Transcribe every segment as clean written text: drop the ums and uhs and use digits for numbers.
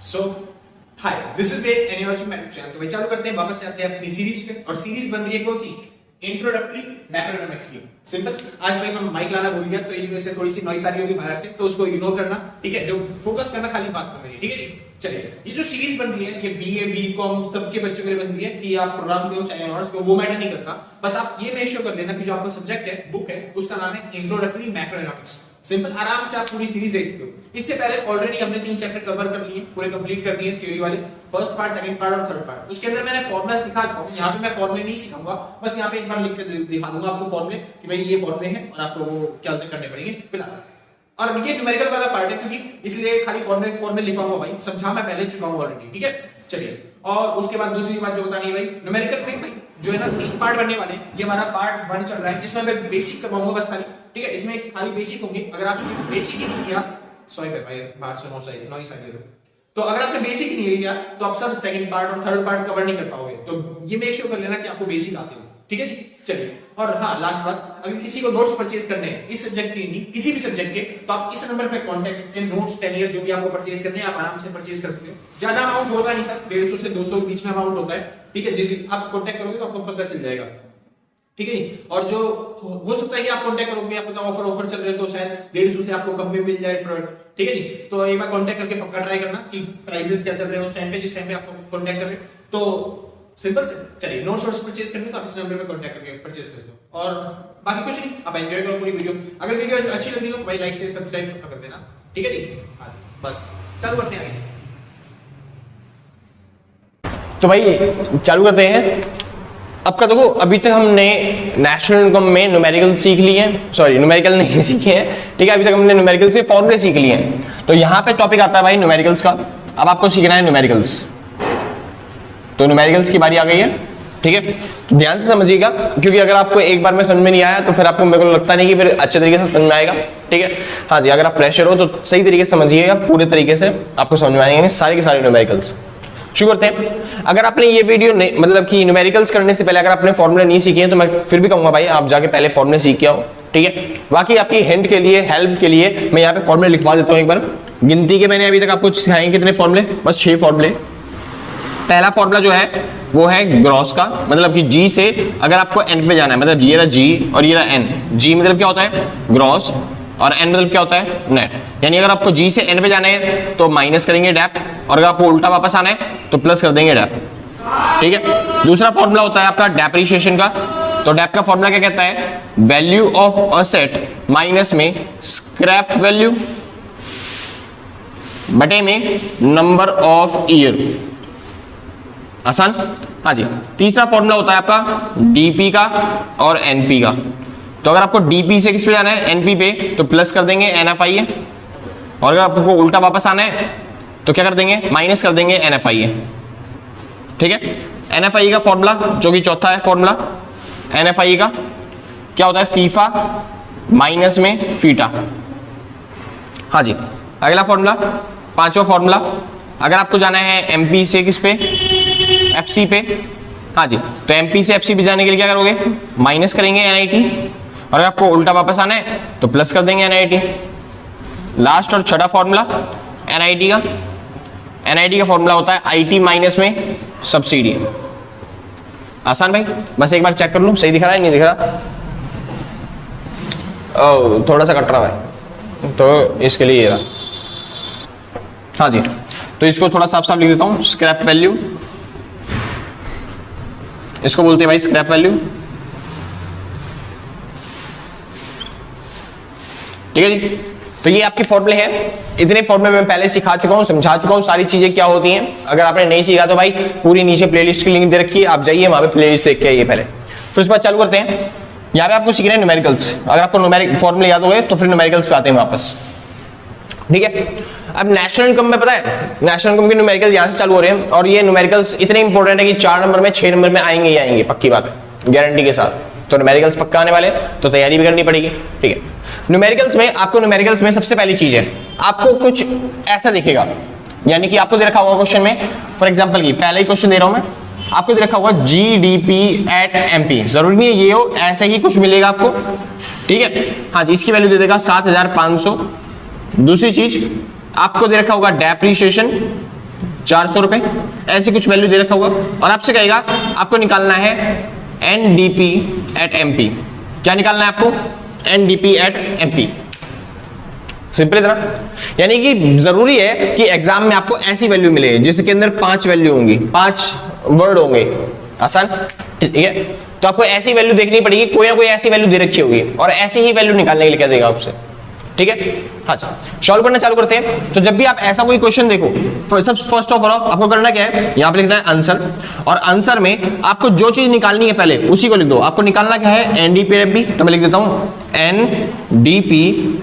So hi, this is Ved and you are watching my channel. तो भाई चालू करते हैं, वापस से आते हैं अपनी सीरीज पे। और सीरीज बन रही है कौन सी? इंट्रोडक्टरी मैक्रोइकोनॉमिक्स की। सिंपल। आज भाई मैं माइक लाना भूल गया, तो इस वजह से थोड़ी सी नॉइस आ रही होगी बाहर से, तो उसको इग्नोर करना, ठीक है? जो फोकस करना खाली बात पर मेरी, ठीक है जी। चलिए, ये जो सीरीज बन रही है ये बीए बीकॉम सबके बच्चों के लिए बन रही है कि आप प्रोग्राम हो चाहे ऑनर्स को, वो मैटर नहीं करता। बस आप ये मेक श्योर कर लेना कि जो आपका सब्जेक्ट है, बुक है, उसका नाम है इंट्रोडक्टरी मैक्रोइकोनॉमिक्स। सिंपल, आराम से आप पूरी सीरीज देख सकते हो। इससे पहले ऑलरेडी हमने 3 चैप्टर कवर कर लिए, पूरे कंप्लीट कर दिए थ्योरी वाले, फर्स्ट पार्ट, सेकंड पार्ट और थर्ड पार्ट। उसके अंदर मैंने फॉर्मूला सिखा चुका हूं। यहां पे मैं फॉर्मूले नहीं सिखाऊंगा, बस यहां पे एक बार लिख के दिखा दूंगा आपको फॉर्मूले कि भाई ये फॉर्मूले हैं और आपको वो क्या करने पड़ेंगे फिलहाल। और ये न्यूमेरिकल वाला पार्ट है, क्योंकि इसलिए खाली फॉर्मूले लिखाऊंगा भाई, समझा मैं पहले चुका हूं ऑलरेडी, ठीक है? चलिए, और उसके बाद दूसरी बात जो होता नहीं भाई, न्यूमेरिकल में भाई जो है ना 3 पार्ट बनने वाले हैं। ये हमारा पार्ट 1 चल रहा है, जिसमें मैं बेसिक करवाऊंगा बस खाली, ठीक है? इसमें खाली बेसिक होंगे। अगर आपने बेसिक ही नहीं किया, सॉरी भाई बाहर से नॉइस आ रही है, तो अगर आपने बेसिक ही नहीं किया तो आप सब सेकंड पार्ट और थर्ड पार्ट कवर नहीं कर पाओगे। तो ये मेक श्योर कर लेना कि आपको बेसिक आते हो, ठीक है जी। चलिए, और हाँ लास्ट बात, अगर किसी को नोट्स परचेज करने हैं इस सब्जेक्ट के, नहीं किसी भी सब्जेक्ट के, तो आप इस नंबर पे कांटेक्ट करके नोट्स 10 ईयर जो भी आपको परचेज करने हैं आप आराम से परचेज कर सकते हो। ज्यादा अमाउंट होगा नहीं सर, 150 से 200 के बीच में अमाउंट होता है, ठीक है? जी, आप कांटेक्ट करोगे तो आपको पता चल जाएगा, ठीक है? और जो हो सकता है कि आप कांटेक्ट करोगे, आप पता ऑफर चल रहे तो शायद 150 से आपको कम में मिल जाए प्रोडक्ट, ठीक है जी। तो एक बार कांटेक्ट करके पक्का ट्राई करना कि प्राइसेस क्या चल रहे हैं उस टाइम पे, जिस टाइम पे आपको कांटेक्ट कर रहे हैं। तो सिंपल से चलिए, नोट्स परचेज करने तो आप इस नंबर पे कांटेक्ट करके परचेज कर सकते हो। और बाकी कुछ नहीं, आप एंजॉय करो पूरी वीडियो। अगर वीडियो अच्छी लग रही हो तो भाई लाइक से सब्सक्राइब कर देना, ठीक है जी। हाँ बस चालू करते हैं आगे। तो भाई चालू करते हैं। अब का देखो, अभी तक हमने नेशनल इनकम में न्यूमेरिकल सीख लिए हैं, सॉरी न्यूमेरिकल नहीं सीखे हैं, ठीक है? अभी तक हमने न्यूमेरिकल से फॉर्मूले सीख लिए हैं। तो यहाँ पे टॉपिक आता है भाई न्यूमेरिकल्स का। अब आपको सीखना है न्यूमेरिकल्स। तो न्यूमेरिकल्स की बारी आ गई है, ठीक है? तो ध्यान से समझिएगा, क्योंकि अगर आपको एक बार में समझ में नहीं आया तो फिर आपको, मेरे को लगता नहीं कि फिर अच्छे तरीके से समझ में आएगा, ठीक है? हाँ जी, अगर आप फ्रेशर हो तो सही तरीके से समझिएगा, पूरे तरीके से आपको समझ में आएंगे सारे के सारे न्यूमेरिकल्स। शुरू करते हैं। अगर आपने ये वीडियो नहीं, मतलब कि न्यूमेरिकल्स करने से पहले अगर आपने फॉर्मूले नहीं सीखे हैं तो मैं फिर भी कहूंगा भाई आप जाके पहले फॉर्मूले सीख के आओ, ठीक है? बाकी आपकी हिंट के लिए, हेल्प के लिए मैं यहाँ पे फॉर्मूले लिखवा देता हूँ एक बार। गिनती के मैंने अभी तक आपको सिखाएंगे कितने फॉर्मूले, बस 6 फॉर्मूले। पहला फॉर्मूला जो है वो है ग्रॉस का, मतलब कि जी से अगर आपको एन पे जाना है, मतलब ये रहा जी और ये रहा एन। जी मतलब क्या होता है? ग्रॉस, और एन मतलब क्या होता है? नेट। यानी अगर आपको जी से एन पे जाना है तो माइनस करेंगे डैप, और अगर आपको उल्टा वापस आना है तो प्लस कर देंगे डैप, ठीक है? दूसरा फॉर्मूला होता है आपका डेप्रिसिएशन का। तो डैप का फॉर्मूला क्या कहता है? वैल्यू ऑफ असेट माइनस में स्क्रैप वैल्यू बटे में नंबर ऑफ ईयर। आसान? हाँ जी। तीसरा फॉर्मूला होता है आपका डीपी का और एनपी का। तो अगर आपको डीपी से किस पे जाना है? एनपी पे, तो प्लस कर देंगे एनएफआई है, और अगर आपको उल्टा वापस आना है तो क्या कर देंगे? माइनस कर देंगे एनएफआई है, ठीक है? एनएफआई का फॉर्मूला जो कि चौथा है फॉर्मूला, एनएफआई का क्या होता है? फीफा माइनस में फीटा। हाँ जी। अगला फॉर्मूला, पांचवा फॉर्मूला, अगर आपको जाना है एमपी से किस पे? एफसी पे। हाँ जी। तो एमपी से एफसी पे जाने के लिए क्या करोगे? माइनस करेंगे एनआईटी, और अगर आपको उल्टा वापस आना है तो प्लस कर देंगे एनआईटी। लास्ट और छठा फॉर्मूला एनआईटी का। एनआईटी का फॉर्मूला होता है आईटी माइनस में सब्सिडी। आसान भाई, बस एक बार चेक कर लूं सही दिख रहा है नहीं दिख रहा? ओ, थोड़ा सा कट रहा है, तो इसके लिए ये रहा। हाँ जी, तो इसको थोड़ा साफ साफ लिख देता हूं। स्क्रैप वैल्यू, इसको बोलते हैं भाई स्क्रैप वैल्यू, ठीक है जी। तो ये आपके फॉर्मूले हैं। इतने फॉर्मूले मैं पहले सिखा चुका हूं, समझा चुका हूं सारी चीजें क्या होती हैं। अगर आपने नहीं सीखा तो भाई पूरी नीचे प्लेलिस्ट की लिंक दे रखी है, आप जाइए वहां पे प्लेलिस्ट देख के आइए पहले। फिर उसके बाद चालू करते हैं। यहाँ पे आपको सीखना है न्यूमेरिकल्स। अगर आपको न्यूमेरिक फॉर्मूले याद हो गए तो फिर न्यूमेरिकल्स पे आते हैं वापस, ठीक है? अब नेशनल इनकम में पता है, नेशनल इनकम के न्यूमेरिकल यहाँ से चालू हो रहे हैं, और ये न्यूमेरिकल्स इतने इंपॉर्टेंट है कि 4 नंबर में 6 नंबर में आएंगे ही आएंगे, पक्की बात है, गारंटी के साथ। तो न्यूमेरिकल्स पक्का आने वाले, तो तैयारी भी करनी पड़ेगी, ठीक है? न्यूमेरिकल्स में आपको, न्यूमेरिकल्स में सबसे पहली चीज है आपको कुछ ऐसा दिखेगा, यानी कि आपको दे रखा होगा क्वेश्चन में, फॉर एग्जांपल की पहला ही क्वेश्चन दे रहा हूं मैं, आपको दे रखा होगा जीडीपी एट एमपी। जरूरी नहीं है ये हो, ऐसे ही कुछ मिलेगा आपको, ठीक है? हाँ जी, इसकी वैल्यू दे देगा 7500। दूसरी चीज आपको दे रखा होगा डेप्रिसिएशन 400 रुपए, ऐसे कुछ वैल्यू दे रखा हुआ और आपसे कहेगा आपको निकालना है NDP एट MP। क्या निकालना है आपको? NDP at MP। सिंपल इतना, यानी कि जरूरी है कि एग्जाम में आपको ऐसी वैल्यू मिले जिसके अंदर 5 वैल्यू होंगी, 5 वर्ड होंगे। आसान, ठीक है। तो आपको ऐसी वैल्यू देखनी पड़ेगी, कोई ना कोई ऐसी वैल्यू दे रखी होगी और ऐसी ही वैल्यू निकालने के लिए क्या देगा आपसे, ठीक है। हाँ जी, सॉल्व करना चालू करते हैं। तो जब भी आप ऐसा कोई क्वेश्चन देखो, सब फर्स्ट ऑफ ऑल आपको करना क्या है, यहाँ पे लिखना है आंसर, और आंसर में आपको जो चीज निकालनी है पहले उसी को लिख दो। आपको निकालना क्या है? NDP at MP। तो मैं लिख देता हूं NDP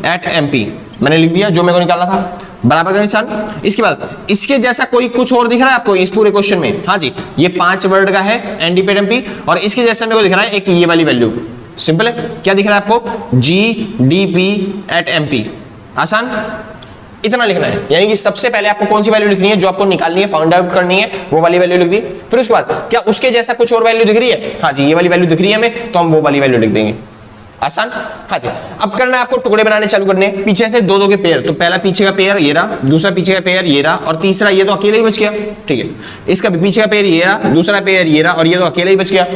एट MP, मैंने लिख दिया जो मेरे को निकालना था, बराबर का निशान। इसके बाद इसके जैसा कोई कुछ और दिख रहा है आपको इस पूरे क्वेश्चन में? हाँ जी, ये 5 वर्ड का है NDP एट MP, और इसके जैसा मेरे को दिख रहा है एक ये वाली वैल्यू। सिंपल है, क्या दिख रहा है आपको? GDP at MP। आसान, इतना लिखना है। यानी कि सबसे पहले आपको कौन सी वैल्यू लिखनी है, जो आपको निकालनी है, फाइंड आउट करनी है, वो वाली वैल्यू लिख दी। फिर उसके बाद क्या उसके जैसा कुछ और वैल्यू दिख रही है? हाँ जी, ये वाली वैल्यू दिख रही है हमें, तो हम वो वाली वैल्यू लिख देंगे। आसान। हाँ जी, अब करना है आपको टुकड़े बनाने चालू करने हैं, पीछे से दो के पेयर। तो पहला पीछे का पेयर ये रहा, दूसरा पीछे का पेयर ये रहा, और तीसरा ये तो अकेले ही बच गया, ठीक है। इसका भी पीछे का पेयर ये रहा, दूसरा पेयर ये रहा, और ये तो अकेले ही बच गया।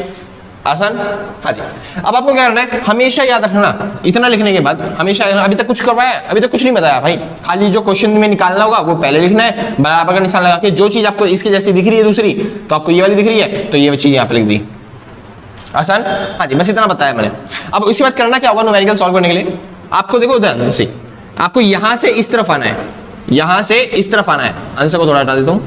आसान। हाँ जी, अब आपको क्या करना है, हमेशा याद रखना, इतना लिखने के बाद हमेशा, अभी तक कुछ करवाया, अभी तक कुछ नहीं बताया भाई, खाली जो क्वेश्चन में निकालना होगा वो पहले लिखना है, बराबर का निशान लगा के। जो चीज आपको इसके जैसी दिख रही है दूसरी, तो आपको ये वाली दिख रही है, तो ये चीज यहाँ पे लिख दी। आसान। हाँ जी, बस इतना बताया मैंने। अब उसके बाद करना क्या होगा न्यूमेरिकल सॉल्व करने के लिए, आपको देखो ध्यान से, आपको यहां से इस तरफ आना है, यहां से इस तरफ आना है। आंसर को थोड़ा हटा देता हूं।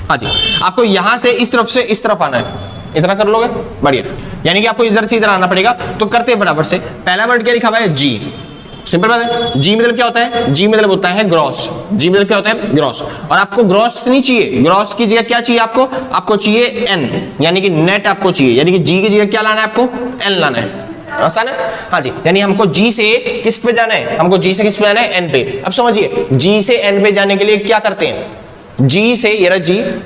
हाँ जी, आपको यहां से इस तरफ से इस तरफ आना है, इतना कर लोगे, बढ़िया। यानी कि आपको इधर से इधर आना पड़ेगा। तो करते हैं फटाफट से। पहला वर्ड क्या लिखा हुआ है? जी। सिंपल बात है। जी मतलब क्या होता है? जी मतलब होता है ग्रॉस। जी मतलब क्या होता है? ग्रॉस। और आपको ग्रॉस नहीं चाहिए, ग्रॉस की जगह क्या चाहिए आपको? आपको चाहिए एन, यानी कि नेट आपको चाहिए, यानी कि जी की जगह क्या लाना है आपको? एन लाना है। आसान है। हाँ जी, यानी हमको जी से किस पे जाना है? हमको जी से किस पे जाना है? एन पे। अब समझिए, जी से एन पे जाने के लिए क्या करते हैं? जी से ये रहा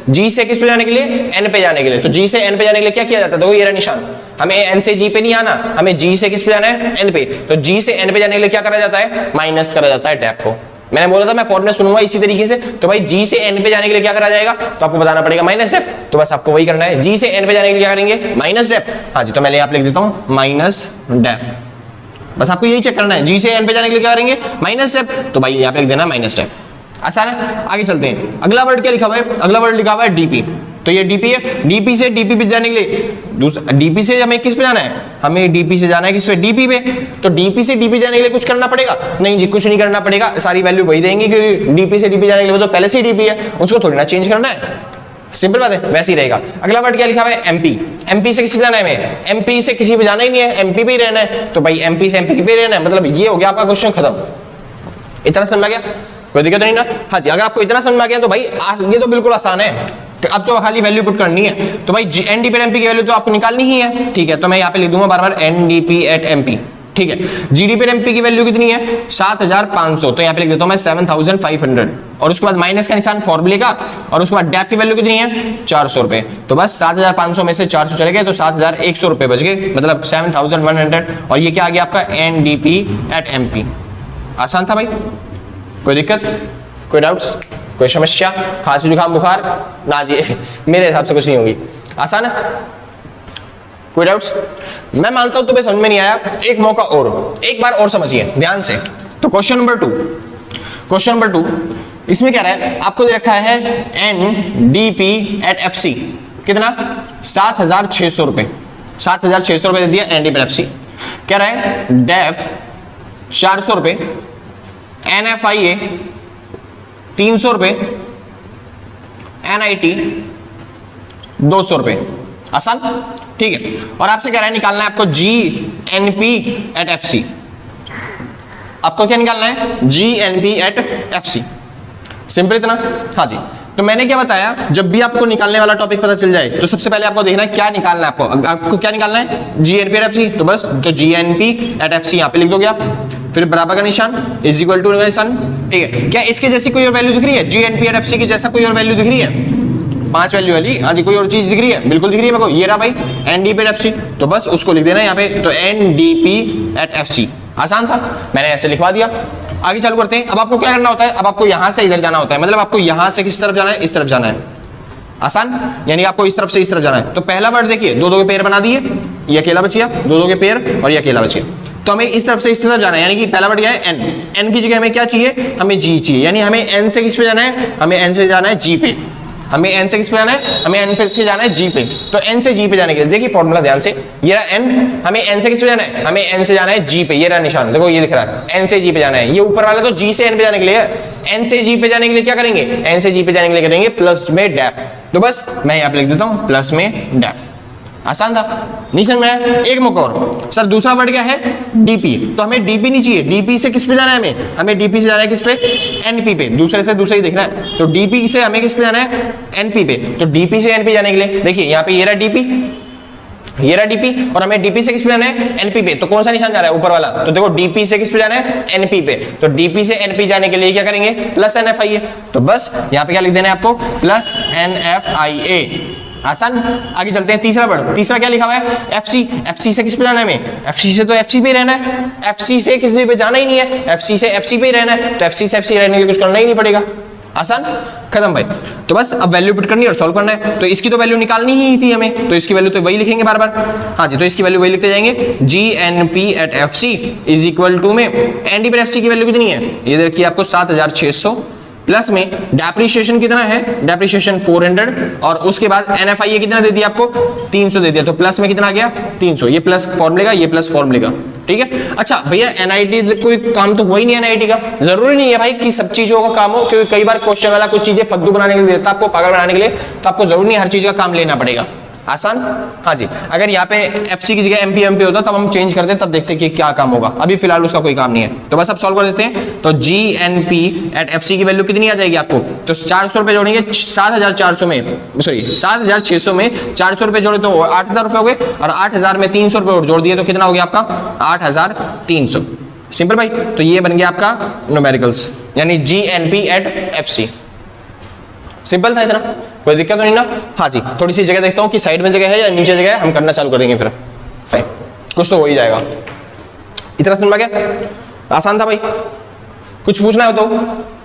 जी से किस पे जाने के लिए? एन पे जाने के लिए। तो जी से एन पे जाने के लिए क्या किया जाता है? देखो ये रहा निशान, हमें एन से जी पे नहीं आना, हमें जी से किस पे जाना है? एन पे। तो जी से एन पे जाने के लिए क्या करा जाता है? माइनस करा जाता है डेप को। मैंने बोला था मैं फॉर्मूला सुनूंगा इसी तरीके से। तो भाई जी से एन पे जाने के लिए क्या करा जाएगा? तो आपको बताना पड़ेगा माइनस डेप। तो बस आपको वही करना है, जी से एन पे जाने के लिए क्या करेंगे? Minus dep. हाँ जी, तो मैं यहाँ पे लिख देता हूँ माइनस डेप। बस आपको यही चेक करना है, जी से एन पे जाने के लिए क्या करेंगे? Minus dep. तो भाई यहाँ पे लिख देना माइनस डेप। आसान है। आगे चलते हैं। अगला वर्ड क्या लिखा हुआ है? अगला वर्ड लिखा हुआ है डीपी। तो ये डीपी है। डीपी से डीपी पे जाने के लिए दूसरा, डीपी से हमें किस पे जाना है? हमें डीपी से जाना है किस पे? डीपी पे। तो डीपी से डीपी जाने के लिए कुछ करना पड़ेगा? नहीं जी, कुछ नहीं करना पड़ेगा, सारी वैल्यू वही रहेंगी, क्योंकि डीपी से डीपी जाने के लिए वो तो पहले से ही डीपी है, उसको थोड़ी ना चेंज करना है। सिंपल बात है, वैसे ही रहेगा। अगला वर्ड क्या लिखा हुआ है? एमपी। एमपी से किसी पे जाना है? हमें एमपी से किसी पे जाना ही नहीं है, एमपी पे ही रहना है। तो भाई एमपी से एमपी पे रहना है, मतलब ये हो गया आपका क्वेश्चन खत्म। इतना समझ गया? कोई दिक्कत नहीं ना? हाँ जी, अगर आपको इतना समझ में आ गया तो भाई ये तो बिल्कुल आसान है। अब तो खाली वैल्यू पुट करनी है। तो भाई एनडीपी एमपी की वैल्यू तो आपको निकालनी ही है, ठीक है। तो मैं यहाँ पे लिख दूंगा बार बार एनडीपी एट एमपी, ठीक है। जीडीपी एमपी की वैल्यू कितनी है? 7500। तो यहाँ पे लिख देता हूँ मैं 7500, और उसके बाद माइनस का निशान फॉर्मूले का, और उसके बाद डेप की वैल्यू कितनी है? 400 रुपए। तो बस 7500 में से 400 चले गए तो 7100 रुपए बच गए, मतलब 7100। और ये क्या आ गया आपका? NDP at MP. आसान था भाई, कोई दिक्कत, कोई डाउट्स, कोई समस्या? खांसी जुकाम बुखार ना जी, मेरे हिसाब से कुछ नहीं होगी। आसान है, कोई डाउट्स? मैं मानता हूं तुम्हें समझ में नहीं आया, एक मौका और, एक बार और समझिए ध्यान से। तो क्वेश्चन नंबर 2, क्वेश्चन नंबर 2 इसमें क्या रहा है? आपको दे रखा है एनडीपी एट एफसी, कितना? 7600 रुपए। 7600 रुपए दे दिया एनडीपी एट एफसी। कह रहा है डेप 400 रुपए, एनएफआईए 300 रुपए, एनआईटी 200 रुपए। आसान, ठीक है। और आपसे कह रहा है निकालना है आपको जीएनपी एट एफसी। आपको क्या निकालना है? GNP at FC. सिंपल इतना। हाँ जी, तो मैंने क्या बताया, जब भी आपको निकालने वाला टॉपिक पता चल जाए तो सबसे पहले आपको देखना है क्या निकालना है। आपको क्या निकालना है? GNP at FC. तो बस तो जीएनपी एट एफसी यहाँ पे लिख दोगे आप, फिर बराबर का निशान इज इक्वल टू निशान, ठीक है। क्या इसके जैसी कोई और वैल्यू दिख रही है? जीएनपी एट एफसी की जैसा कोई और वैल्यू दिख रही है? 5 वैल्यू वाली, हाँ जी, कोई और चीज दिख रही है? बिल्कुल दिख रही है मेरे को, ये रहा भाई एनडीपी एट एफसी। तो बस उसको लिख देना यहाँ पे। तो एनडीपी एट एफसी आसान था, मैंने ऐसे लिखवा दिया। आगे चालू करते हैं। अब आपको क्या करना होता है, अब आपको यहां से इधर जाना होता है, मतलब आपको यहां से किस तरफ जाना है, इस तरफ जाना है। आसान, यानी आपको इस तरफ से इस तरफ जाना है। तो पहला वर्ड देखिए, दो दो के पेयर बना दिए, ये अकेला बच गया, दो दो के पेयर और ये अकेला बच गया। तो हमें इस तरफ से इस तरफ जाना है, यानी कि पहला वर्ड क्या है, एन। एन की जगह हमें क्या चाहिए, हमें जी चाहिए, यानी हमें एन से किस पे जाना है, हमें एन से जाना है जी पे। हमें एन से किस पे जाना है, हमें एन पे से जाना है जी पे। तो एन से जी पे जाने के लिए देखिए फॉर्मूला ध्यान से, ये रहा एन, हमें एन से किस पे जाना है, हमें एन से जाना है जी पे। ये रहा निशान, देखो ये दिख रहा है, एन से जी पे जाना है। ये ऊपर वाला तो जी से एन पे जाने के लिए है, एन से जी पे जाने के लिए क्या करेंगे, एन से जी पे जाने के लिए करेंगे प्लस में डैप। तो बस मैं यहाँ पे लिख देता हूँ प्लस में डैप। आसान था, नहीं समझ में आया? एक मौका और सर, दूसरा वर्ड क्या है, डीपी। तो हमें डीपी नहीं चाहिए, डीपी से किस पे जाना है, हमें डीपी से जाना है किस पे, एनपी पे। दूसरे से दूसरे ही देखना है, तो डीपी से हमें किस पे जाना है, एनपी पे। तो डीपी से एनपी जाने के लिए देखिए यहाँ पे ये रहा डीपी, ये रहा डीपी, और हमें डीपी से किस पे जाना है, एनपी पे। तो कौन सा निशान जा रहा है, ऊपर वाला। तो देखो डीपी से किस पे जाना है, एनपी पे। तो डीपी से एनपी जाने के लिए क्या करेंगे, प्लस एनएफआईए। तो बस यहाँ पे क्या लिख देना है आपको, प्लस एनएफआईए। आसान। आगे चलते हैं, तीसरा वर्ड, तीसरा क्या लिखा हुआ है, एफसी। एफसी से किस पे जाना है हमें, एफसी से तो एफसी पे रहना है, एफसी से किस पे जाना ही नहीं है, एफसी से एफसी पे ही रहना है। तो एफसी से एफसी रहने के लिए कुछ करना ही नहीं पड़ेगा। आसान, खत्म भाई। तो बस अब वैल्यू पुट करनी है और सॉल्व करना है। तो इसकी तो वैल्यू निकालनी ही थी हमें, तो इसकी वैल्यू तो वही लिखेंगे बार बार। हाँ जी, तो इसकी वैल्यू वही लिखते जाएंगे, G N P at F C is equal to में एन डी पर एफ सी की वैल्यू कितनी है, ये देखिए आपको 7600 प्लस में डेप्रिसिएशन कितना है, डेप्रिसिएशन 400 और उसके बाद एनएफआईए कितना दे दिया आपको, 300 दे दिया। तो प्लस में कितना आ गया, 300। ये प्लस फॉर्मूले का, ये प्लस फॉर्मूले का, ठीक है। अच्छा भैया एनआईटी कोई काम तो हुआ ही नहीं एनआईटी का, जरूरी नहीं है भाई कि सब चीजों का काम हो, क्योंकि कई बार क्वेश्चन वाला कुछ चीजें फद्दू बनाने के लिए देता है आपको, पागल बनाने के लिए, तो आपको जरूरी नहीं हर चीज का काम लेना पड़ेगा। आसान, हाँ जी। अगर यहाँ पे एफसी की जगह एमपी एमपी होता तब हम चेंज करते, तब देखते कि क्या काम होगा। अभी फिलहाल उसका कोई काम नहीं है, तो बस अब सॉल्व कर देते हैं। तो G N P at F C की वैल्यू कितनी आ जाएगी आपको, तो 400 रुपए जोड़ेंगे 7400 में, सॉरी 7600 में 400 रुपए जोड़े तो 8000 रुपए हो गए, और 8000 में 300 रुपए और जोड़ दिए तो कितना हो गया आपका, 8300। सिंपल भाई। तो ये बन गया आपका न्यूमेरिकल्स, यानी G N P at F C. Simple था इतना, कोई दिक्कत तो नहीं ना। हाँ जी, थोड़ी सी जगह देखता हूँ कि साइड में जगह है या नीचे जगह है, हम करना चालू कर देंगे फिर, कुछ तो हो ही जाएगा। इतना समझ में गया, आसान था भाई। कुछ पूछना है तो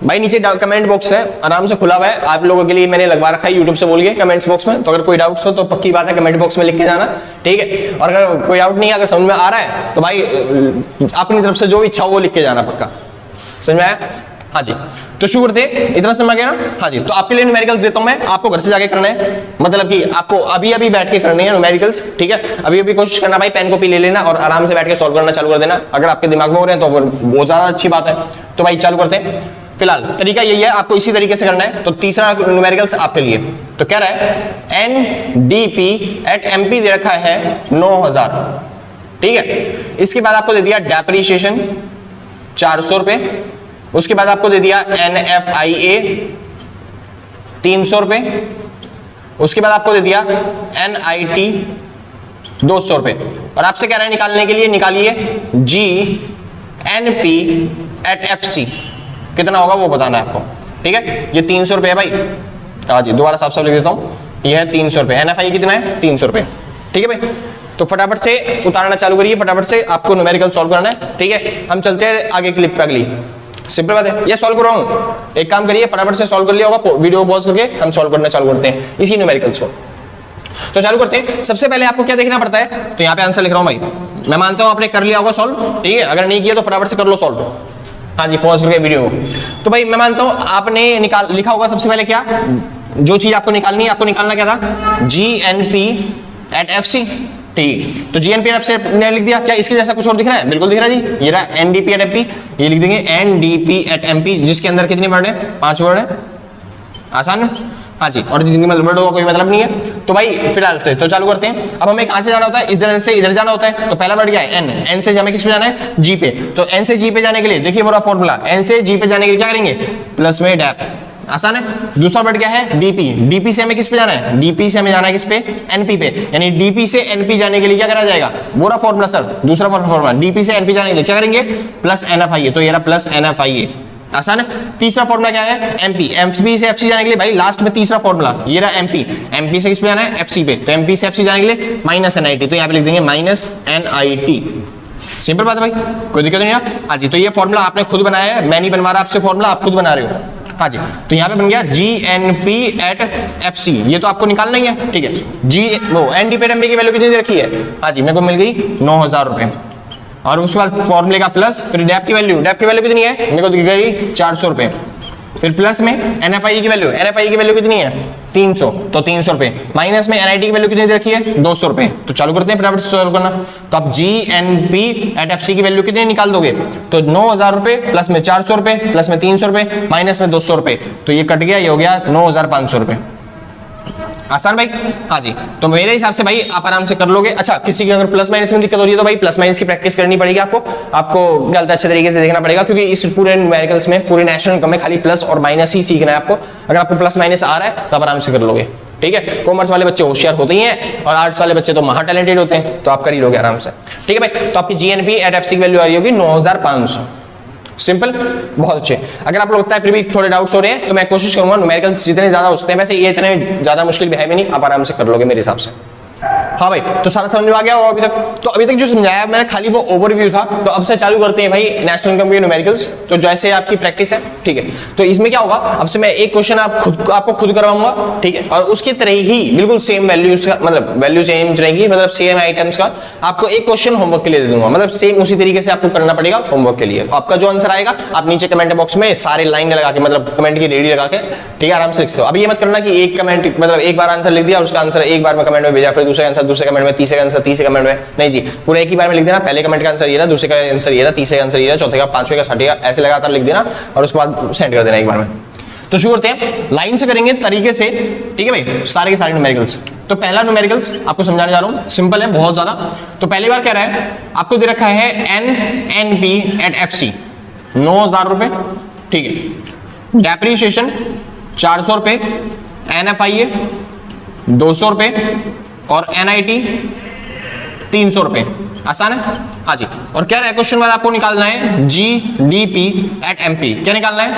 भाई नीचे कमेंट बॉक्स है, आराम से खुला हुआ है आप लोगों के लिए, मैंने लगवा रखा है यूट्यूब से बोल के कमेंट्स बॉक्स में। तो अगर कोई डाउट्स हो तो पक्की बात है कमेंट बॉक्स में लिख के जाना, ठीक है। और अगर कोई डाउट नहीं है, अगर समझ में आ रहा है तो भाई अपनी तरफ से जो इच्छा हो वो लिख के जाना, पक्का समझ में आया। हाँ जी, तो शुरू करते हैं, इतना समझ गया ना। हाँ जी, तो आपके लिए न्यूमेरिकल्स देता हूं मैं, आपको घर से जाके करना है, मतलब कि आपको अभी अभी बैठ के करनी है न्यूमेरिकल्स, ठीक है। अभी अभी कोशिश करना भाई, पेन कॉपी ले लेना और आराम से बैठ के सॉल्व करना चालू कर देना। अगर आपके दिमाग में हो रहे हैं तो वो ज्यादा अच्छी बात है। तो भाई चालू करते हैं। फिलहाल तरीका यही है, आपको इसी तरीके से करना है। तो तीसरा न्यूमेरिकल्स आपके लिए, तो कह रहा है N D P at M P दे रखा है 9000, ठीक है। इसके बाद आपको दे दिया डेप्रिसिएशन 400 रुपए, उसके बाद आपको दे दिया NFIA 300 रुपए, उसके बाद आपको दे दिया NIT 200 रुपए, और आपसे कह रहा है निकालने के लिए निकालिए GNP एट FC कितना होगा वो बताना है आपको, ठीक है। ये 300 रुपए है भाई। हाँ जी, दोबारा साफ साफ लिख देता हूँ, ये है 300 रुपए। NFIA कितना है, 300 रुपए, ठीक है भाई। तो फटाफट से उतारना चालू करिए, फटाफट से आपको न्यूमेरिकल सॉल्व करना है, ठीक है। हम चलते हैं आगे क्लिप पे अगली। सिंपल बात है, ये सॉल्व कर रहा हूं, एक काम करिए फटाफट से सॉल्व कर लिया होगा, वीडियो पॉज करके हम सॉल्व करना चालू करते हैं इसी न्यूमेरिकल्स को। तो चालू करते हैं। सबसे पहले आपको क्या देखना पड़ता है, तो यहाँ पे आंसर लिख रहा हूं भाई, मैं मानता हूं आपने कर लिया होगा सॉल्व, ठीक है। अगर नहीं किया तो फटाफट से कर लो सॉल्व। हाँ जी, पॉज करके वीडियो। तो भाई मैं मानता हूं आपने लिखा होगा सबसे पहले क्या, जो चीज आपको निकालनी है, आपको निकालना क्या था, GNP एट FC, ठीक। तो GNP एट FC ने लिख दिया, क्या इसके जैसा कुछ और दिख रहा है, बिल्कुल दिख रहा है जी। ये रहा NDP एट MP, ये लिख देंगे NDP एट MP, जिसके अंदर कितने वर्ड है, 5 वर्ड है। आसान है, हाँ जी। और जितनी वर्ड होगा कोई मतलब नहीं है। तो भाई फिलहाल से तो चालू करते हैं। अब हमें कहां से जाना होता है, इधर से इधर जाना होता है। तो पहला वर्ड क्या है, N से हमें किस पे जाना है, G पे। तो N से G पे जाने के लिए देखिए वो रहा फॉर्मूला, N से G पे जाने के लिए क्या करेंगे, प्लस में डैप। आसान है। दूसरा वर्ड क्या है, डीपी। डीपी से हमें किस पे जाना है, डीपी से हमें जाना है किस पे, एनपी पे। यानी डीपी से एनपी जाने के लिए क्या करा जाएगा, वो रहा फॉर्मूला सर, दूसरा फॉर्मूला। डीपी से एनपी जाने के लिए क्या करेंगे, प्लस एनएफआईए। तो ये रहा प्लस एनएफआईए। आसान है। तीसरा फॉर्मूला क्या है, एमपी। एमपी से एफसी जाने के लिए भाई लास्ट में तीसरा फॉर्मूला, ये रहा एमपी। एमपी से किस पे जाना है, एफसी पे। तो एमपी से एफसी जाने के लिए माइनस एनआईटी। तो यहाँ पे लिख देंगे माइनस एनआईटी। सिंपल बात है भाई, कोई दिक्कत नहीं है। हाँ जी, तो ये फॉर्मूला आपने खुद बनाया है, मैं नहीं बनवा रहा आपसे फॉर्मूला, आप खुद बना रहे हो। हाँ जी, तो यहाँ पे बन गया GNP at FC, ये तो आपको निकालना ही है, ठीक है। NDP at MP की वैल्यू कितनी दे रखी है? हाँ जी, मेरे को मिल गई 9,000 रुपए, और उसके बाद फॉर्मूले का प्लस, फिर डेप की वैल्यू कितनी है? मेरे को दिख गई 400 रुपए, फिर प्लस में NFI की वैल्यू कितनी है? 300, तो 300 रुपए, माइनस में NIT की वैल्यू कितनी दे रखी है? 200 रुपए। तो चालू करते हैं फटाफट सॉल्व करना। तो आप GNP at FC की वैल्यू कितनी निकाल दोगे? तो 9,000 रुपए प्लस में 400 रुपए प्लस में 300 रुपए माइनस में 200 रुपए, तो ये कट गया, ये हो गया 9,500 रुपए। आसान भाई? हाँ जी, तो मेरे हिसाब से भाई आप आराम से कर लोगे। अच्छा, किसी की अगर प्लस माइनस में दिक्कत हो रही है तो भाई प्लस माइनस की प्रैक्टिस करनी पड़ेगी आपको गलत अच्छे तरीके से देखना पड़ेगा, क्योंकि इस पूरे न्यूमेरिकल्स में, पूरे नेशनल इनकम में खाली प्लस और माइनस ही सीखना है आपको। अगर आपको प्लस माइनस आ रहा है तो आप आराम से कर लोगे, ठीक है। कॉमर्स वाले बच्चे होशियार होते ही हैं और आर्ट्स वाले बच्चे तो महा टैलेंटेड होते हैं, तो आप कर ही लोगे आराम से, ठीक है भाई। तो आपकी GNP at FC की वैल्यू आ रही होगी 9,500। सिंपल, बहुत अच्छे। अगर आप लोग लगता है फिर भी थोड़े डाउट्स हो रहे हैं तो मैं कोशिश करूंगा न्यूमेरिकल्स जितने ज्यादा हो सकते हैं, वैसे ये इतने ज्यादा मुश्किल भी है भी नहीं, आप आराम से कर लोगे मेरे हिसाब से। हाँ भाई, तो सारा समझ में आ गया हो अभी तक? तो अभी तक जो समझाया मैंने खाली वो ओवरव्यू था। तो अब से चालू करते हैं भाई नेशनल इनकम के न्यूमेरिकल्स, तो जैसे आपकी प्रैक्टिस है, ठीक है। तो इसमें क्या होगा, अब से मैं एक क्वेश्चन आपको खुद करवाऊंगा, ठीक है, और उसकी तरह ही बिल्कुल सेम वैल्यूज का, मतलब वैल्यू चेंज रहेगी, मतलब सेम आइटम्स का आपको एक क्वेश्चन होमवर्क के लिए दे दूंगा, मतलब सेम उसी तरीके से आपको करना पड़ेगा होमवर्क के लिए। आपका जो आंसर आएगा आप नीचे कमेंट बॉक्स में सारे लाइन लगा के, मतलब कमेंट की रेडी लगा के, ठीक है, आराम से लिख दो। अब ये मत करना कि एक कमेंट, मतलब एक बार आंसर लिख दिया और उसका आंसर एक बार में कमेंट में भेजा, फिर दूसरे आंसर दूसरे कमेंट में, तीसरे आंसर तीसरे कमेंट में, नहीं जी, पूरा एक ही बार में लिख देना। पहले कमेंट का आंसर ये रहा, दूसरे का आंसर ये रहा, तीसरे का आंसर ये रहा, चौथे का, पांचवे का, छठे का, ऐसे लगातार लिख देना और उसके बाद सेंड कर देना एक बार में। तो शुरू करते हैं, लाइन से करेंगे तरीके से, ठीक है भाई, सारे के सारे न्यूमेरिकल्स। तो पहला न्यूमेरिकल्स आपको समझाने जा रहा हूं, सिंपल है बहुत ज्यादा। तो पहली बार कह रहा है, आपको दे रखा है NNP at FC 9,000 रुपए, ठीक है। डेप्रीशिएशन 400 रुपए, NFIA 200 रुपए और NIT 300 रुपए। आसान है? हाँ जी। और क्या है क्वेश्चन में आपको निकालना है GDP at MP। क्या निकालना है?